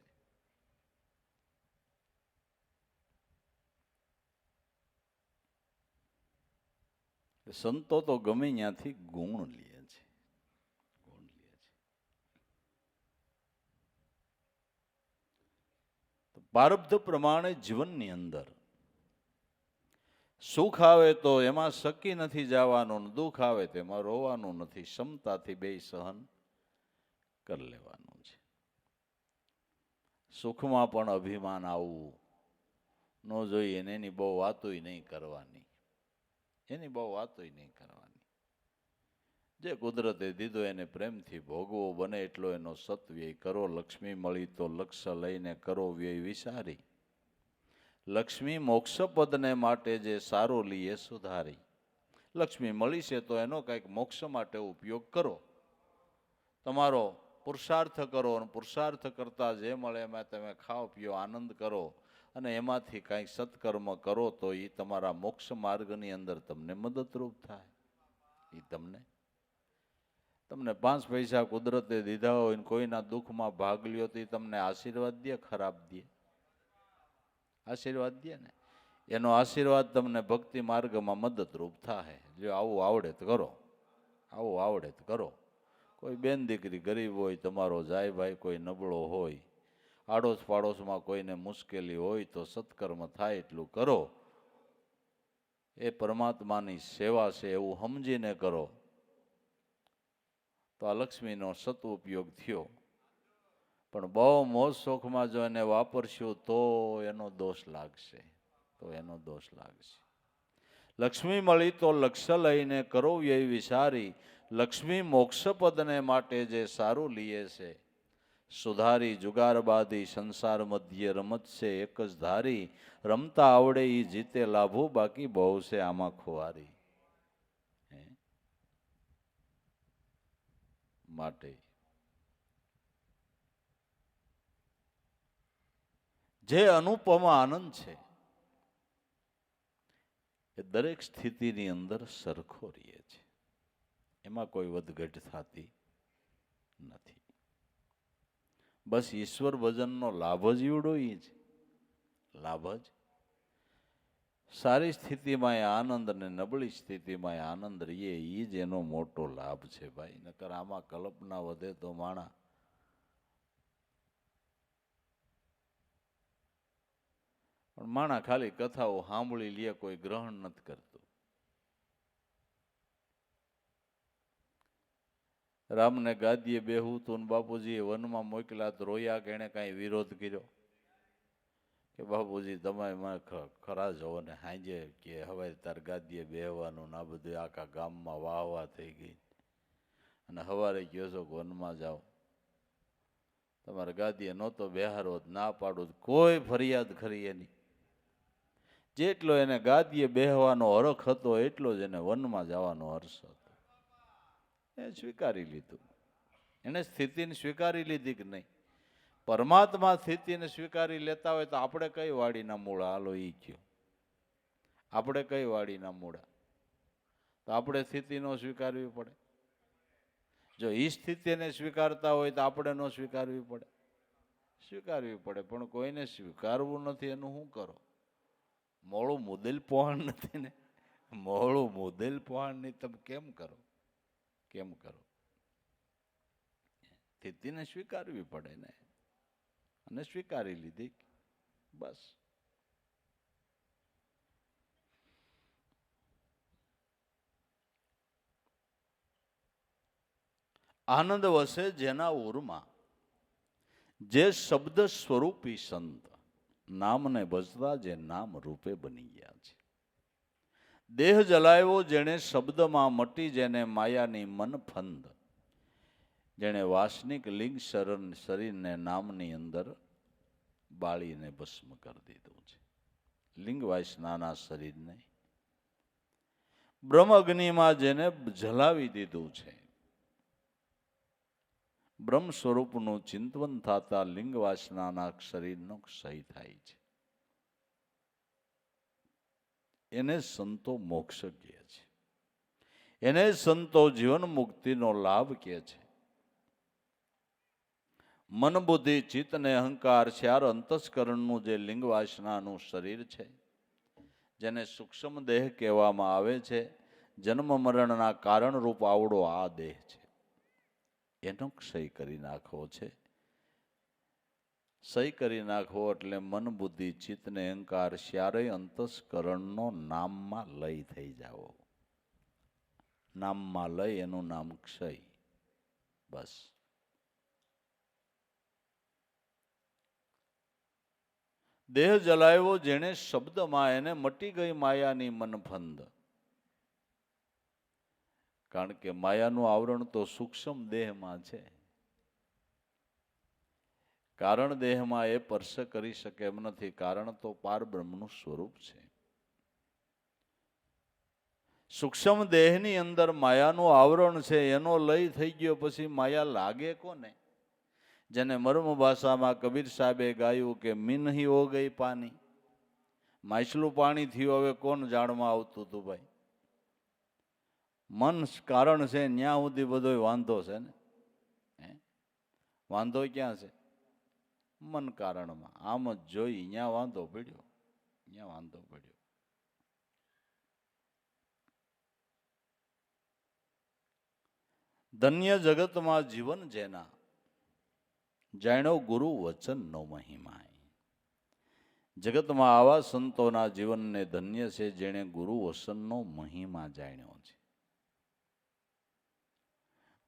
સંતો તો ગમે ત્યાંથી ગુણ લે છે, ગુણ લે છે. પ્રારબ્ધ પ્રમાણે જીવનની અંદર સુખ આવે તો એમાં શકી નથી જવાનું, દુઃખ આવે તો એમાં રોવાનું નથી. ક્ષમતાથી 2 સહન કરી લેવાનું છે. સુખમાં પણ અભિમાન આવવું ન જોઈએ. એની બહુ વાતોય નહીં કરવાની, એની બહુ વાતોય નહીં કરવાની. જે કુદરતે દીધો એને પ્રેમથી ભોગવો, બને એટલો એનો સત્વ્યય કરો. લક્ષ્મી મળી તો લક્ષ્ય લઈને કરો વ્યય વિચારી. લક્ષ્મી મોક્ષપદને માટે જે સારું લીએ સુધારી. લક્ષ્મી મળી છે તો એનો કંઈક મોક્ષ માટે ઉપયોગ કરો. તમારો પુરુષાર્થ કરો અને પુરુષાર્થ કરતાં જે મળે એમાં તમે ખાઓ પીઓ આનંદ કરો અને એમાંથી કાંઈક સત્કર્મ કરો તો એ તમારા મોક્ષ માર્ગની અંદર તમને મદદરૂપ થાય. એ તમને 5 પૈસા કુદરતે દીધા હોય ને કોઈના દુઃખમાં ભાગ લ્યો તો એ તમને આશીર્વાદ દે, ખરાબ દે? આશીર્વાદ દે ને. એનો આશીર્વાદ તમને ભક્તિ માર્ગમાં મદદરૂપ થાય. જો આવું આવડે તો કરો, આવું આવડે તો કરો. કોઈ બેન દીકરી ગરીબ હોય, તમારો જાય ભાઈ કોઈ નબળો હોય, આડોશ પાડોશમાં કોઈને મુશ્કેલી હોય તો સત્કર્મ થાય એટલું કરો. એ પરમાત્માની સેવા છે એવું સમજીને કરો તો આ લક્ષ્મીનો સદુપયોગ થયો. પણ બહુ મોજ શોખમાં જો એને વાપરશું તો એનો દોષ લાગશે, તો એનો દોષ લાગશે. લક્ષ્મી મળી તો લક્ષ્ય લઈને કરો વ્યય વિચારી. લક્ષ્મી મોક્ષપદને માટે જે સારું લીએ છે સુધારી. જુગાર બાધી સંસાર મધ્ય રમત છે એક જ ધારી. રમતા આવડે એ જીતે લાભો, બાકી બહુ છે આમાં ખુવારી. માટે જે અનુપમ આનંદ છે એ દરેક સ્થિતિની અંદર સરખો રહે છે, એમાં કોઈ વધઘટ થતી નથી. બસ ઈશ્વર ભજનનો લાભ જ એવડો ઈ છે, લાભ જ. સારી સ્થિતિમાં આનંદ ને નબળી સ્થિતિમાં આનંદ રહીએ એ જ એનો મોટો લાભ છે ભાઈ. નકર આમાં કલ્પના વધે તો માણા પણ માણા ખાલી કથાઓ સાંભળી લે, કોઈ ગ્રહણ નથી કરતું. રામને ગાદીએ બેહું તું ને બાપુજીએ વનમાં મોકલ્યા તો રોયા કે એને કાંઈ વિરોધ કર્યો કે બાપુજી તમે મને ખરા જવો ને હાંજે કે હવે તાર ગાદીએ બેહવાનું ને આ બધું આખા ગામમાં વાહ વાહ થઈ ગઈ અને સવારે કહો છો કે વનમાં જાઓ, તમારે ગાદીએ નહોતો બેહારો ના પાડું, કોઈ ફરિયાદ ખરી એની. જેટલો એને ગાદીએ બેહવાનો હરખ હતો એટલો જ એને વનમાં જવાનો હર્ષ હતો. એ સ્વીકારી લીધું, એને સ્થિતિને સ્વીકારી લીધી કે નહીં? પરમાત્મા સ્થિતિને સ્વીકારી લેતા હોય તો આપણે કઈ વાડીના મૂળા? હાલો ઈ કયો, આપણે કઈ વાડીના મૂળા? તો આપણે સ્થિતિ ન સ્વીકારવી પડે? જો એ સ્થિતિને સ્વીકારતા હોય તો આપણે ન સ્વીકારવી પડે? સ્વીકારવી પડે, પણ કોઈને સ્વીકારવું નથી એનું શું કરો? મોળું મુદેલ પોહાણ નથી ને, મોળું મુદેલ પોહાણ નહીં તમે કેમ કરો? કેમ કરો? સ્થિતિને સ્વીકારવી પડે ને, અને સ્વીકારી લીધી બસ. આનંદ વસે જેના ઉરમાં, જે શબ્દ સ્વરૂપી સંત, નામને ભજતા જે નામ રૂપે બની ગયા છે. દેહ જલાવ્યો જેણે શબ્દમાં મટી, જેને માયાની મન ફંદ, જેણે વાસનિક લિંગ શરીરને નામની અંદર બાળીને ભસ્મ કરી દીધું છે. લિંગ વાસનાના શરીરને બ્રહ્મ અગ્નિમાં જેને જલાવી દીધું છે. બ્રહ્મ સ્વરૂપનું ચિંતન થતા લિંગ વાસનાના શરીરનો ક્ષય થાય છે. એને સંતો મોક્ષ કહે છે, એને સંતો જીવન મુક્તિનો લાભ કહે છે. મન બુદ્ધિ ચિત્ત ને અહંકાર ચાર અંતસ્કરણનું જે લિંગ વાસનાનું શરીર છે, જેને સૂક્ષ્મ દેહ કહેવામાં આવે છે, જન્મ મરણના કારણરૂપ આવડો આ દેહ છે, એનો ક્ષય કરી નાખવો છે. ક્ષય કરી નાખવો એટલે મન બુદ્ધિ ચિત્ત ને અહંકાર ચારેય અંતસ્કરણનો નામમાં લય થઈ જાવો. નામમાં લય, એનું નામ ક્ષય. બસ. દેહ જલાવ્યો જેણે શબ્દમાં એને મટી ગઈ માયાની મનફંદ. કારણ કે માયાનું આવરણ તો સૂક્ષ્મ દેહમાં છે. કારણ દેહમાં એ સ્પર્શ કરી શકે એમ નથી. કારણ તો પારબ્રહ્મનું સ્વરૂપ છે. સૂક્ષ્મ દેહની અંદર માયાનું આવરણ છે. એનો લય થઈ ગયો પછી માયા લાગે કોને? જેને મર્મ ભાષામાં કબીર સાહેબે ગાયું કે મીન હી હો ગઈ પાની. માછલું પાણી થયું, હવે કોણ જાણમાં આવતું હતું ભાઈ? મન કારણ છે ત્યાં સુધી બધો વાંધો છે ને. વાંધો ક્યાં છે? મન કારણમાં. આમ જ જોઈ ત્યાં વાંધો પડ્યો, ત્યાં વાંધો પડ્યો. ધન્ય જગતમાં જીવન જેના, જાણ્યો ગુરુ વચનનો મહિમા. જગતમાં આવા સંતોના જીવનને ધન્ય છે જેણે ગુરુ વચનનો મહિમા જાણ્યો છે.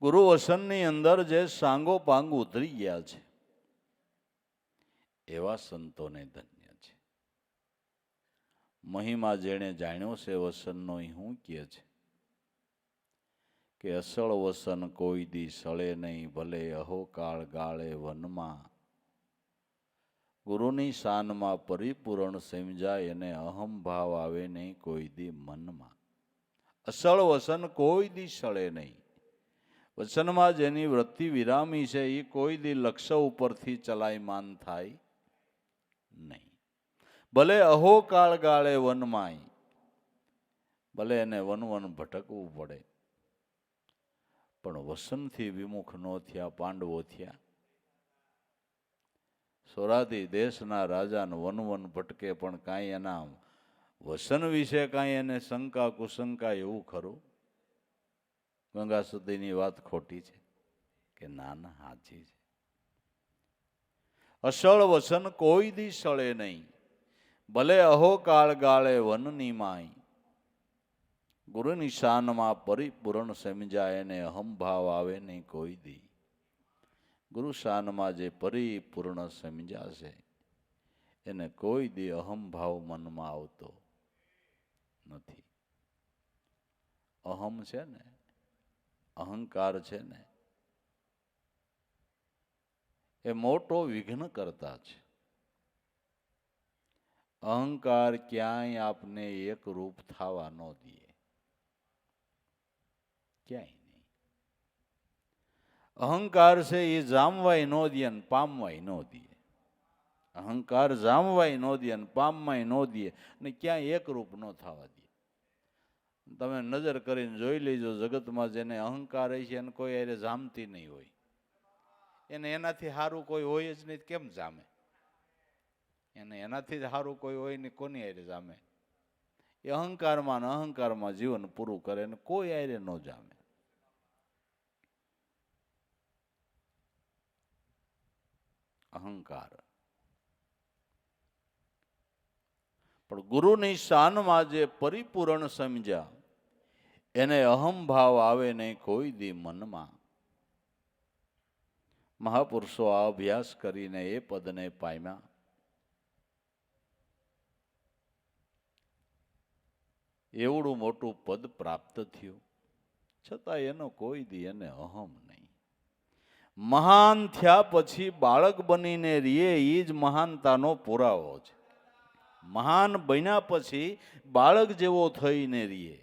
ગુરુ વચનની અંદર જે સાંગો પાંગ ઉતરી ગયા છે એવા સંતોને ધન્ય છે. મહિમા જેણે જાણ્યો છે વસનનો એ શું કહે છે કે અસળ વસન કોઈ દી સળે નહીં, ભલે અહોકાળ ગાળે વનમાં. ગુરુની શાનમાં પરિપૂર્ણ સમજાય અને અહમ ભાવ આવે નહીં કોઈ દી મનમાં. અસળ વસન કોઈ દી સળે નહીં. વચનમાં જેની વૃત્તિ વિરામી છે એ કોઈ દી લક્ષ્ય ઉપરથી ચલાયમાન થાય નહીં. ભલે અહોકાળ ગાળે વનમાંય, ભલે એને વન વન ભટકવું પડે, પણ વસનથી વિમુખ ન થયા પાંડવો થયા. સોરાથી દેશના રાજાને વન વન ભટકે પણ કાંઈ એના વસન વિશે કાંઈ એને શંકા કુશંકા એવું ખરું? ગંગા સુધીની વાત ખોટી છે કે ના ના સાચી છે. અસળ વસન કોઈ દી સળે નહીં, ભલે અહોકાળ ગાળે વનની માય. ગુરુની શાનમાં પરિપૂર્ણ સમજાય એને અહમભાવ આવે નહીં કોઈ દી. ગુરુ શાનમાં જે પરિપૂર્ણ સમજાશે એને કોઈ દી અહમભાવ મનમાં આવતો નથી. અહમ છે ને, અહંકાર છે ને, એ મોટો વિઘ્ન કરતા છે. અહંકાર ક્યાંય આપને એક રૂપ થવા ન દે, ક્યાંય નહીં. અહંકાર છે એ જામવાય ન દે ને પામવાય ન દે. અહંકાર જામવાય ન દે ને પામવાય ન દે ને ક્યાંય એક રૂપ ન થવા દે. તમે નજર કરીને જોઈ લેજો, જગતમાં જેને અહંકાર છે એને કોઈ અરે જામતી નહીં હોય. એને એનાથી સારું કોઈ હોય જ નહીં, કેમ જામે? એને એનાથી જ સારું કોઈ હોય ને કોની આરે જામે? એ અહંકારમાં ને અહંકારમાં જીવન પૂરું કરે ને કોઈ આરે ન જામે. અહંકાર. પણ ગુરુની શાનમાં જે પરિપૂર્ણ સમજ્યા એને અહમ ભાવ આવે નહીં કોઈ દી મનમાં. મહાપુરુષો આ અભ્યાસ કરીને એ પદને પામ્યા. એવડું મોટું પદ પ્રાપ્ત થયું, છતાં એનો કોઈ દી એને અહમ નહીં. મહાન થયા પછી બાળક બનીને રીએ એ જ મહાનતાનો પુરાવો છે. મહાન બન્યા પછી બાળક જેવો થઈને રીએ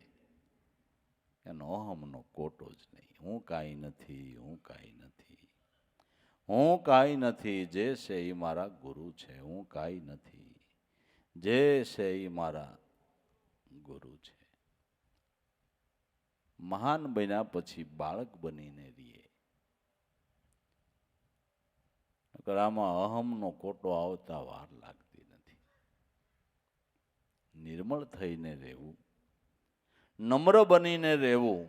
એનો અહમનો કોટો જ નહીં. હું કાંઈ નથી, હું કાંઈ નથી, હું કાંઈ નથી, જે છે એ મારા ગુરુ છે. હું કાંઈ નથી, જે છે એ મારા ગુરુ છે. મહાન બન્યા પછી બાળક બનીને રીએ. આમાં અહમનો કોટો આવતા વાર લાગતી નથી. નિર્મળ થઈને રહેવું, નમ્ર બનીને રહેવું,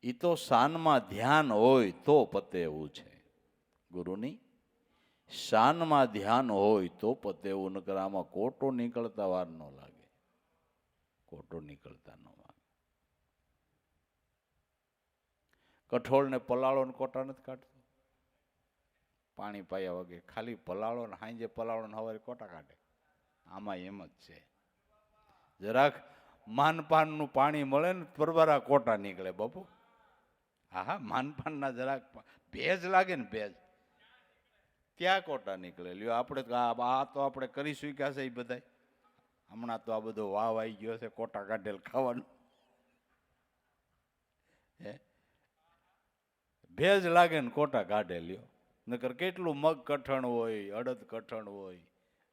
એ તો શાનમાં ધ્યાન હોય તો પતે એવું છે. ગુરુની શાનમાં ધ્યાન હોય તો પતે એવું. નકર આમાં કોટો નીકળતા વાર ન લાગે. કોટો નીકળતા ન લાગે. કઠોળ ને પલાળો ને કોટા નથી કાઢતો. પાણી પાયા વગર ખાલી પલાળો ને હાંજે પલાળો ને સવારે કોટા કાઢે. આમાં એમ જ છે. જરાક માનપાનનું પાણી મળે ને પરવારા કોટા નીકળે બાપુ. હા, માનપાનના જરાક ભેજ લાગે ને ભેજ, ત્યાં કોટા નીકળે. લ્યો આપણે આ તો આપણે કરી શક્યા છે એ બધા. હમણાં તો આ બધો વાવ આવી ગયો છે કોટા કાઢેલ ખાવાનું. હે, ભેજ લાગે ને કોટા કાઢે. લ્યો નકર કેટલું મગ કઠણ હોય, અડદ કઠણ હોય,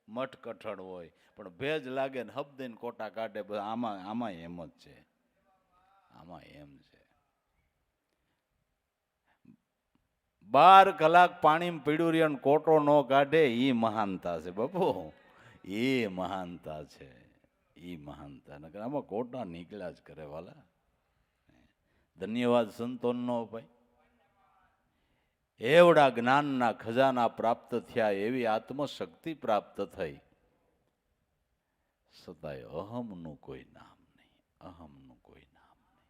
મઠ કઠણ હોય, પણ ભેજ લાગે ને હબદીને કોટા કાઢે. આમાં એમ જ છે. આમાં એમ છે. 12 કલાક પાણીમાં પીડ્યું રહે ને કોટો ન કાઢે, એ મહાનતા છે બાપુ. એ મહાનતા છે. એ મહાનતા. નકર આમાં કોટા નીકળ્યા જ કરે વાલા. ધન્યવાદ સંતોનો ભાઈ. એવડા જ્ઞાનના ખજાના પ્રાપ્ત થયા, એવી આત્મશક્તિ પ્રાપ્ત થઈ, છતાંય અહમનું કોઈ નામ નહીં. અહમનું કોઈ નામ નહીં.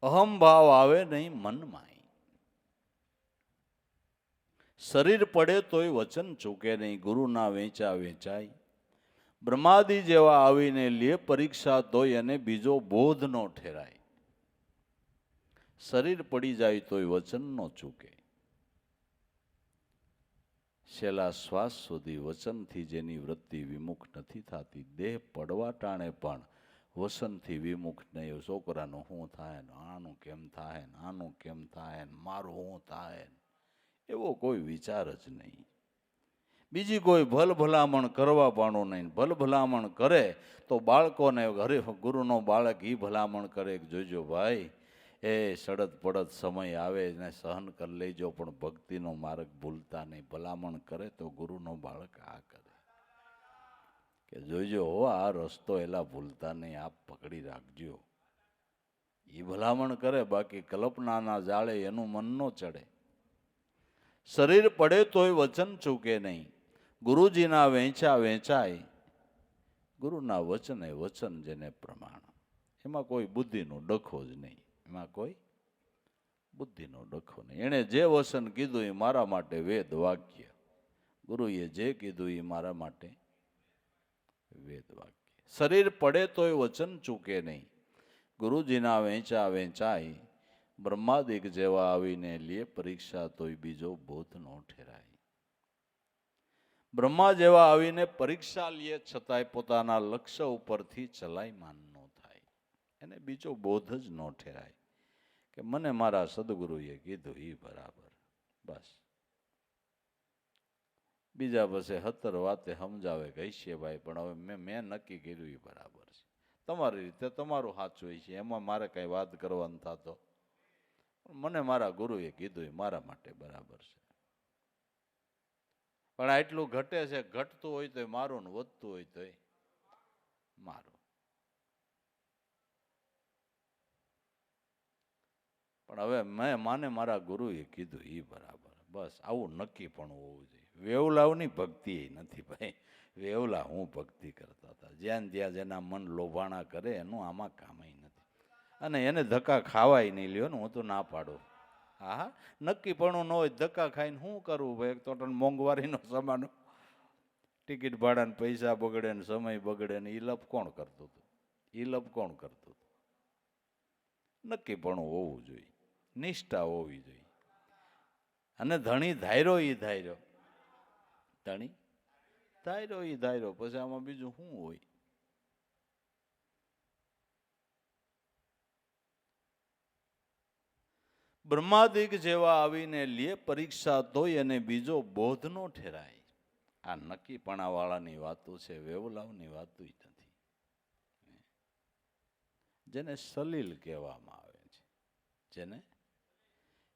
અહમ ભાવ આવે નહીં મનમાં. શરીર પડે તોય વચન ચૂકે નહીં, ગુરુના વેચા વેચાય. બ્રહ્માદિ જેવા આવીને લે પરીક્ષા તોય અને બીજો બોધ નો ઠેરાય. શરીર પડી જાય તોય વચન નો ચૂકે. છેલ્લા શ્વાસ સુધી વચનથી જેની વૃત્તિ વિમુખ નથી થતી, દેહ પડવા ટાણે પણ વસનથી વિમુખ નહીં. છોકરાનું શું થાય ને, આનું કેમ થાય ને, આનું કેમ થાય ને, મારું શું થાય ને, એવો કોઈ વિચાર જ નહીં. બીજી કોઈ ભલભલામણ કરવા પાણું નહીં. ભલભલામણ કરે તો બાળકોને, ઘરે ગુરુનો બાળક એ ભલામણ કરે કે જોજો ભાઈ, એ સડદ પડદ સમય આવે ને સહન કરી લેજો, પણ ભક્તિનો માર્ગ ભૂલતા નહીં. ભલામણ કરે તો ગુરુનો બાળક આ કરે કે જોજો આ રસ્તો એલા ભૂલતા નહીં, આપ પકડી રાખજો. એ ભલામણ કરે. બાકી કલ્પનાના જાળે એનું મન ન ચડે. શરીર પડે તોય વચન ચૂકે નહીં, ગુરુજીના વેચા વેચાય. ગુરુના વચને વચન જેને પ્રમાણ. એમાં કોઈ બુદ્ધિનો ડખો જ નહીં. એમાં કોઈ બુદ્ધિનો ડખો નહીં. એણે જે વચન કીધું એ મારા માટે વેદ વાક્ય. ગુરુએ જે કીધું એ મારા માટે વેદ વાક્ય. શરીર પડે તોય વચન ચૂકે નહીં, ગુરુજીના વેચા વેચાય. બ્રહ્માદિક જેવા આવીને લે પરીક્ષા તોય બીજો બોધ નો ઠેરાય. બ્રહ્મા જેવા આવીને પરીક્ષા લે છતાંય પોતાના લક્ષ્ય ઉપરથી ચલાયમાન ન થાય. એને બીજો બોધ જ ન ઠેરાય કે મને મારા સદગુરુએ કીધું એ બરાબર. બસ બીજા પાસે 17 વાતે સમજાવે કહીશે ભાઈ, પણ હવે મેં નક્કી કર્યું એ બરાબર છે. તમારી રીતે તમારું સાચું હોય છે, એમાં મારે કઈ વાત કરવાનું થતો. મને મારા ગુરુએ કીધું એ મારા માટે બરાબર છે. પણ આટલું ઘટે છે, ઘટતું હોય તો મારું ને વધતું હોય તો મારું. પણ હવે મેં માને મારા ગુરુએ કીધું એ બરાબર. બસ આવું નક્કી પણ હોવું જોઈએ. વેવલાવની ભક્તિ નથી ભાઈ. વેવલા હું ભક્તિ કરતા હતા. જ્યાં જ્યાં જેના મન લોભાણા કરે એનું આમાં કામ નથી. અને એને ધક્કા ખાવાય નહીં. લ્યો ને, હું તો ના પાડું. હા, નક્કી પણ ન હોય ધક્કા ખાઈને શું કરવું ભાઈ? એક તો મોંઘવારીનો સમાનો, ટિકિટ ભાડાને પૈસા બગડે ને સમય બગડે ને, એ લપ કોણ કરતું હતું? એ લપ કોણ કરતું હતું? નક્કી પણ હોવું જોઈએ, નિષ્ઠા હોવી જોઈએ. અને ધણી ધાયરો એ ધાયરો, ધણી ધાયરો એ ધાયરો, પછી આમાં બીજું શું હોય? બ્રહ્માદિક જેવા આવીને લે પરીક્ષા તોય અને બીજો બોધ નો ઠેરાય. આ નક્કીપણા વાળાની વાતો છે, વેવલાવની વાતો નથી. જેને સલીલ કહેવામાં આવે છે, જેને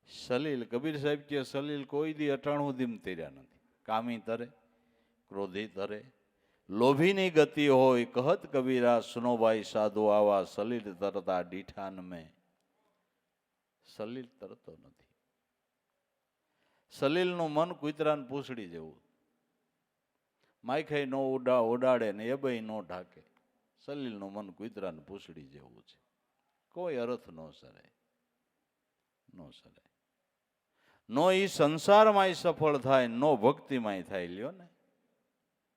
સલીલ. કબીર સાહેબ કે સલીલ કોઈ દી 98 દીમ તર્યા નથી. કામી તરે, ક્રોધી તરે, લોભીની ગતિ હોય. કહત કબીરા સુનોભાઈ સાધુ આવા, સલીલ તરતા ડીઠાન મેં. સલીલ તરતો નથી. સલીલનું મન કૂતરાને પૂંછડી જેવું. માયખાઈ નો ઉડાડે ને એ બઈ નો ઢાકે. સલીલનું મન કૂતરાને પૂછડી જેવું છે, કોઈ અર્થ નો સરે, નો સરે. નો ઈ સંસારમાંય સફળ થાય, નો ભક્તિમાંય થાય. લ્યો ને,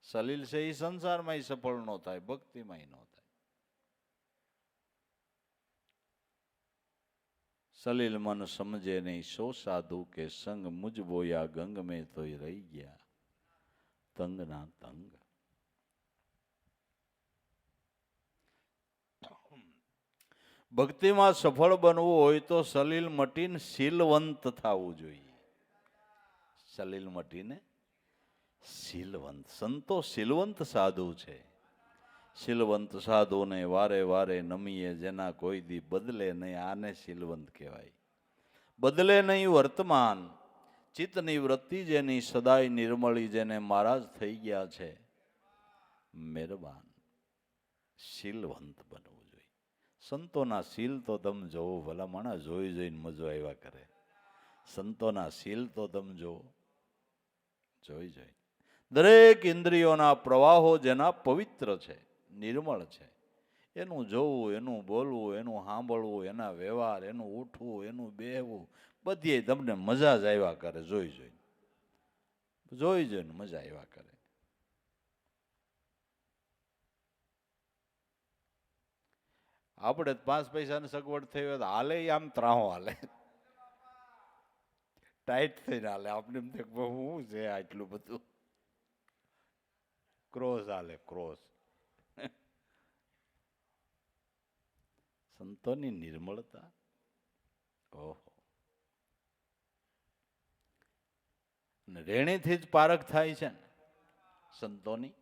સલીલ છે ઈ સંસારમાંય સફળ નો થાય, ભક્તિમાંય નો થાય. સલીલ મન સમજે નહીં સો સાધુ કે સંગ, મુજ બોયા ગંગ મેં તોય રહી ગયા તંગ ના તંગ. ભક્તિમાં સફળ બનવું હોય તો સલીલ મટીને શીલવંત થવું જોઈએ. સલીલ મટીને શીલવંત. સંતો શીલવંત સાધુ છે. શીલવંત સાધુને વારે વારે નમીએ, જેના કોઈ દી બદલે નહીં, આને શીલવંત કહેવાય. બદલે નહીં વર્તમાન, ચિત્તની વૃત્તિ જેની સદાય નિર્મળી, જેને મહારાજ થઈ ગયા છે મહેરબાન. શીલવંત બનવું. સંતોના શીલ તો તમે જોવો, ભલા માણસ જોઈ જોઈને મજો આવ્યા કરે. સંતોના શીલ તો તમે જોવો, જોઈ જોઈ. દરેક ઇન્દ્રિયોના પ્રવાહો જેના પવિત્ર છે, નિર્મળ છે, એનું જોવું, એનું બોલવું, એનું સાંભળવું, એના વ્યવહાર, એનું ઉઠવું, એનું બેહવું, બધી તમને મજા જ આવ્યા કરે. જોઈ જોઈને, જોઈ જોઈને મજા આવ્યા કરે. આપણે 5 પૈસાની સગવડ થઈ હોય તો હાલે, આમ ત્રાહો હાલે, ટાઈટ થઈને હાલે. આપણે એમ થાય શું છે આટલું બધું, ક્રોસ હાલે, ક્રોસ. સંતોની નિર્મળતા, ઓહો. રેણીથી જ પારખ થાય છે ને, સંતોની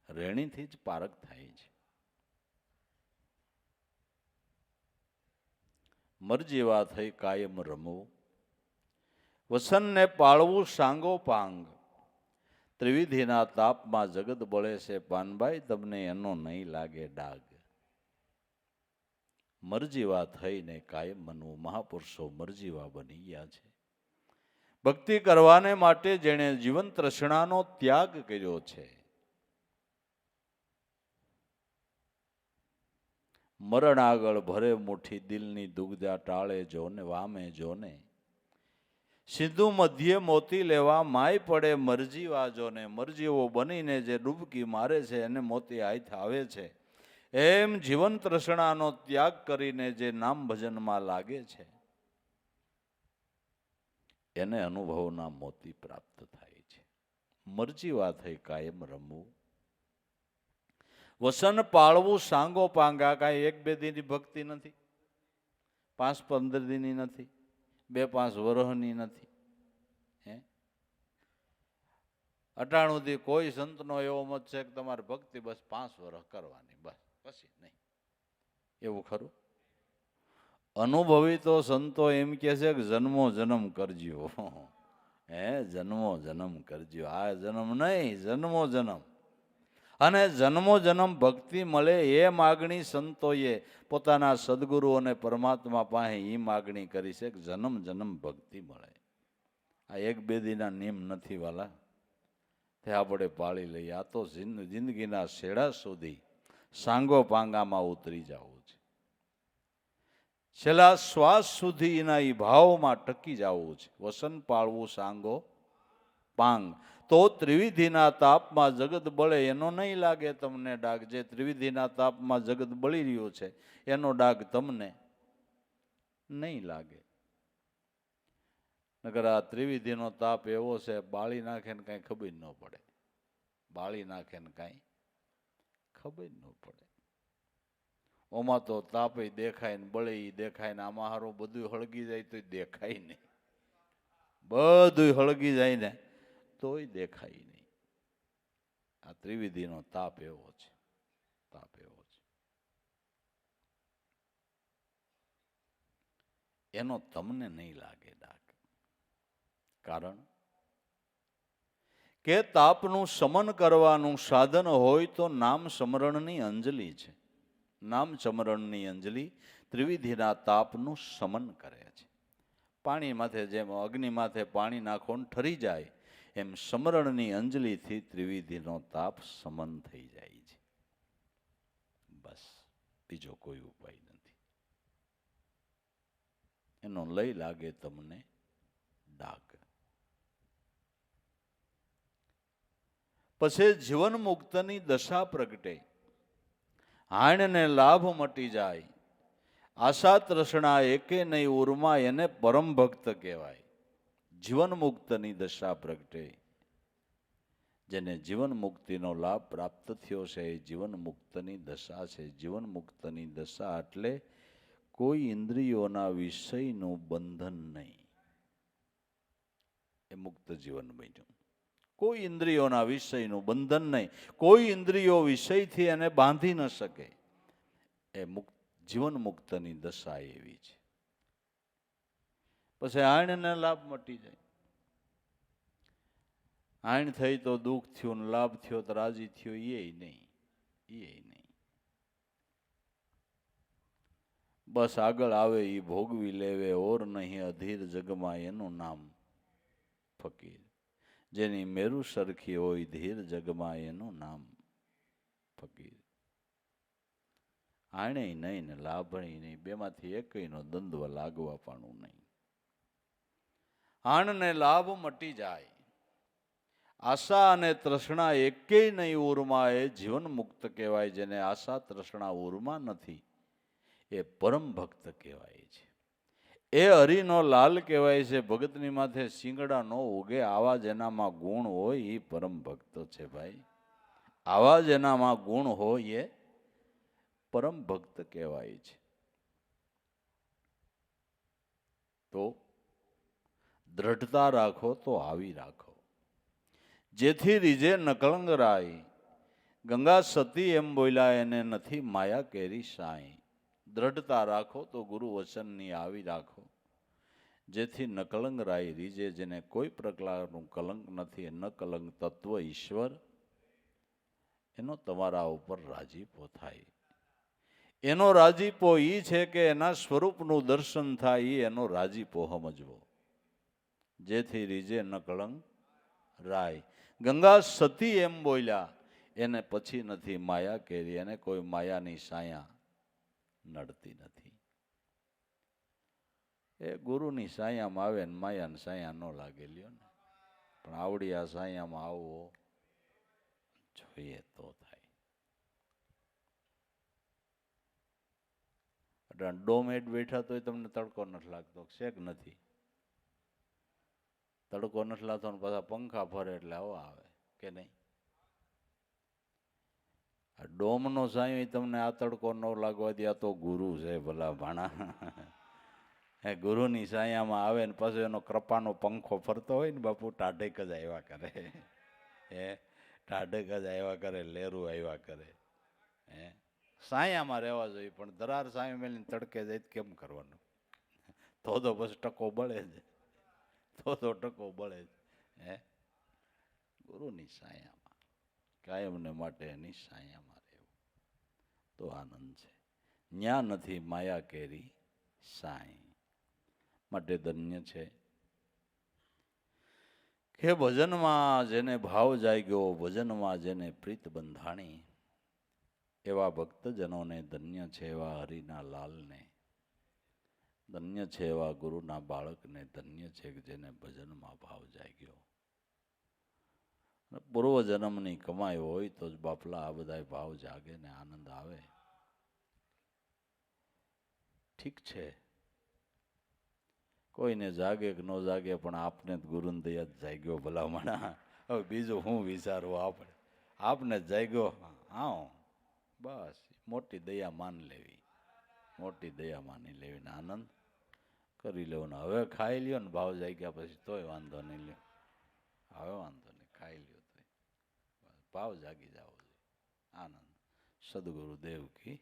રેણીથી જ પારખ થાય છે. મરજીવા થઈ કાયમ રમવું, વસનને પાળવું સાંગો પાંગ, ત્રિવિધિના તાપમાં જગત બળે છે પાનભાઈ, તમને એનો નહીં લાગે ડાગ. મરજીવા થઈને કાયમ બનવું. મહાપુરુષો મરજીવા બની ગયા છે. ભક્તિ કરવાને માટે જેણે જીવન તૃષ્ણાનો ત્યાગ કર્યો છે. મરણ આગળ ભરે મુઠ્ઠી, દિલની દુગ્ધા ટાળે જોને, વામે જોને, સીધું મધ્યે મોતી લેવા માય પડે મરજીવા જોને. મરજીવો બનીને જે ડૂબકી મારે છે એને મોતી હાથ આવે છે. એમ જીવન તૃષ્ણાનો ત્યાગ કરીને જે નામ ભજનમાં લાગે છે એને અનુભવના મોતી પ્રાપ્ત થાય છે. મરજીવા થઈ કાયમ રમવું, વસન પાળવું સાંગો પાંગા. કાંઈ 1-2 દિનની ભક્તિ નથી, 5-15 દિનની નથી, 2-5 વર્ષની નથી. અટાણુંથી કોઈ સંતનો એવો મત છે કે તમારે ભક્તિ બસ 5 વર્ષ કરવાની, બસ, પછી નહીં. એવું ખરું? અનુભવી તો સંતો એમ કે છે કે જન્મો જન્મ કરજો. જન્મો જન્મ કરજો. આ જન્મ નહીં, જન્મો જન્મ. અને જન્મો જન્મ ભક્તિ મળે એ માગણી સંતોએ પોતાના સદગુરુ અને પરમાત્મા પાસે એ માગણી કરી છે કે જન્મ જન્મ ભક્તિ મળે. આ 1-2 દિનના નિયમ નથી વાલા, તે આપણે પાળી લઈએ. આ તો જિંદગીના છેડા સુધી સાંગો પાંગામાં ઉતરી જવું છે. છેલ્લા શ્વાસ સુધી એના એ ભાવમાં ટકી જવું છે. વસન પાળવું સાંગો પાંગ, તો ત્રિવિધિના તાપમાં જગત બળે એનો નહીં લાગે તમને ડાઘ. જે ત્રિવિધિના તાપમાં જગત બળી રહ્યો છે એનો ડાઘ તમને નહીં લાગે. નકર આ ત્રિવિધિનો તાપ એવો છે, બાળી નાખે ને કાંઈ ખબર ન પડે. બાળી નાખે ને કાંઈ ખબર ન પડે. ઓમાં તો તાપે દેખાય ને બળે દેખાય ને, આમાં હારું બધું હળગી જાય તો દેખાય નહીં. બધું હળગી જાય ને તોય દેખાય નહીં. આ ત્રિવિધિનો તાપ એવો છે, તાપ એવો છે. એનો તમને નહીં લાગે ડાઘ. કારણ કે તાપનું શમન કરવાનું સાધન હોય તો નામ સ્મરણની અંજલિ છે. નામ સ્મરણની અંજલિ ત્રિવિધિના તાપનું શમન કરે છે. પાણી માથે જેમ અગ્નિ માથે પાણી નાખો ને ઠરી જાય, એમ સમરણની અંજલિથી ત્રિવિધિનો તાપ સમન થઈ જાય છે. બસ બીજો કોઈ ઉપાય નથી. એનો લય લાગે તમને ડાઘ. પછી જીવન મુક્તની દશા પ્રગટે, હાણને લાભ મટી જાય, આશા તૃષ્ણા એકે નહીં ઉર્મા, એને પરમ ભક્ત કહેવાય. જીવન મુક્તની દશા પ્રગટે, જેને જીવન મુક્તિનો લાભ પ્રાપ્ત થયો છે એ જીવન મુક્તની દશા છે. જીવન મુક્તની દશા એટલે કોઈ ઇન્દ્રિયોના વિષયનું બંધન નહીં, એ મુક્ત જીવન બન્યું. કોઈ ઇન્દ્રિયોના વિષયનું બંધન નહીં, કોઈ ઇન્દ્રિયો વિષયથી એને બાંધી ન શકે, એ જીવન મુક્તની દશા એવી છે. પછી આણને લાભ મટી જાય. આણ થઈ તો દુઃખ થયું ને લાભ થયો તો રાજી થયો, એ નહીં. બસ આગળ આવે એ ભોગવી લેવે, ઓર નહીં અધીર જગમાં એનું નામ ફકીર. જેની મેરુ સરખી હોય ધીર જગમાં એનું નામ ફકીર. આણે નહીં ને લાભણી નહીં, બેમાંથી એકયનો દ્વંદ્વ લાગવા પાણું નહીં. આણને લાભ મટી જાય, આશા અને તૃષ્ણા એકેય નહીં ઉર્મા, એ જીવન મુક્ત કહેવાય. જેને આશા તૃષ્ણા ઉર્મા નથી એ પરમ ભક્ત કહેવાય છે. એ હરિનો લાલ કહેવાય છે. ભગતની માથે શિંગડા ન ઉગે, આવા જેનામાં ગુણ હોય એ પરમ ભક્ત છે ભાઈ. આવા જેનામાં ગુણ હોય એ પરમ ભક્ત કહેવાય છે. તો દ્રઢતા રાખો તો આવી રાખો, જેથી રીજે નકળંગ રાય. ગંગા સતી એમ બોલ્યા, એને નથી માયા કેરી સાઈ. દ્રઢતા રાખો તો ગુરુ વચનની આવી રાખો, જેથી નકલંગ રાય રીજે. જેને કોઈ પ્રકારનું કલંક નથી, ન કલંક તત્વ ઈશ્વર, એનો તમારા ઉપર રાજીપો થાય. એનો રાજીપો એ છે કે એના સ્વરૂપનું દર્શન થાય, એનો રાજીપો સમજવો. જેથી રીજે ન કલંક રાય. ગંગા સતી એમ બોલ્યા, એને પછી નથી માયા કેરી, એને કોઈ માયાની સાયા નડતી નથી. એ ગુરુની સાયામાં આવે ને માયાની સાયા ન લાગે લ્યો ને, પણ આવડી આ સાયામાં આવવો જોઈએ તો થાય. એટલે ડોમેટ બેઠા તોય તમને તડકો નથી લાગતો, શેક નથી. તડકો નથી લાગતો ને પાછા પંખા ફરે એટલે આવો આવે કે નહીં. આ ડોમનો સાયો તમને આ તડકો ન લાગવા દે, આ તો ગુરુ છે ભલા ભાણા. એ ગુરુની સાયામાં આવે ને પાછો એનો કૃપાનો પંખો ફરતો હોય ને બાપુ, ટાઢેક જ આવ્યા કરે. ટાઢેક જ આવ્યા કરે, લેરું આવ્યા કરે. સાયામાં રહેવા જોઈએ, પણ દરાર સાયો મેલીને તડકે જાય કેમ કરવાનું? તો પછી ટકો બળે જ, તો ટકો બળે જ. ગુરુની સાયામાં કાયમને માટે એની સાયામાં રહેવું તો આનંદ છે. ન્યા નથી માયા કેરી સાઈ. માટે ધન્ય છે કે ભજનમાં જેને ભાવ જાગ્યો, ભજનમાં જેને પ્રીત બંધાણી, એવા ભક્તજનોને ધન્ય છે. એવા હરિના લાલને ધન્ય છે. એવા ગુરુના બાળકને ધન્ય છે કે જેને ભજનમાં ભાવ જાગ્યો. પૂર્વ જન્મની કમાઈ હોય તો જ બાપલા આ બધા ભાવ જાગે ને આનંદ આવે. ઠીક છે, કોઈને જાગે કે ન જાગે, પણ આપને જ ગુરુની દયા જ જાગ્યો ભલામણા. હવે બીજું હું વિચારવું? આપને જ જાગ્યો. હા, બસ મોટી દયા માન લેવી, મોટી દયા માની લેવીને આનંદ કરી લેવાનો. હવે ખાઈ લ્યો ને ભાવ જાગ્યા પછી તોય વાંધો નહીં લ્યો. હવે વાંધો નહીં, ખાઈ લ્યો તો ભાવ જાગી જાવો જોઈએ. આનંદ. સદગુરુદેવ કી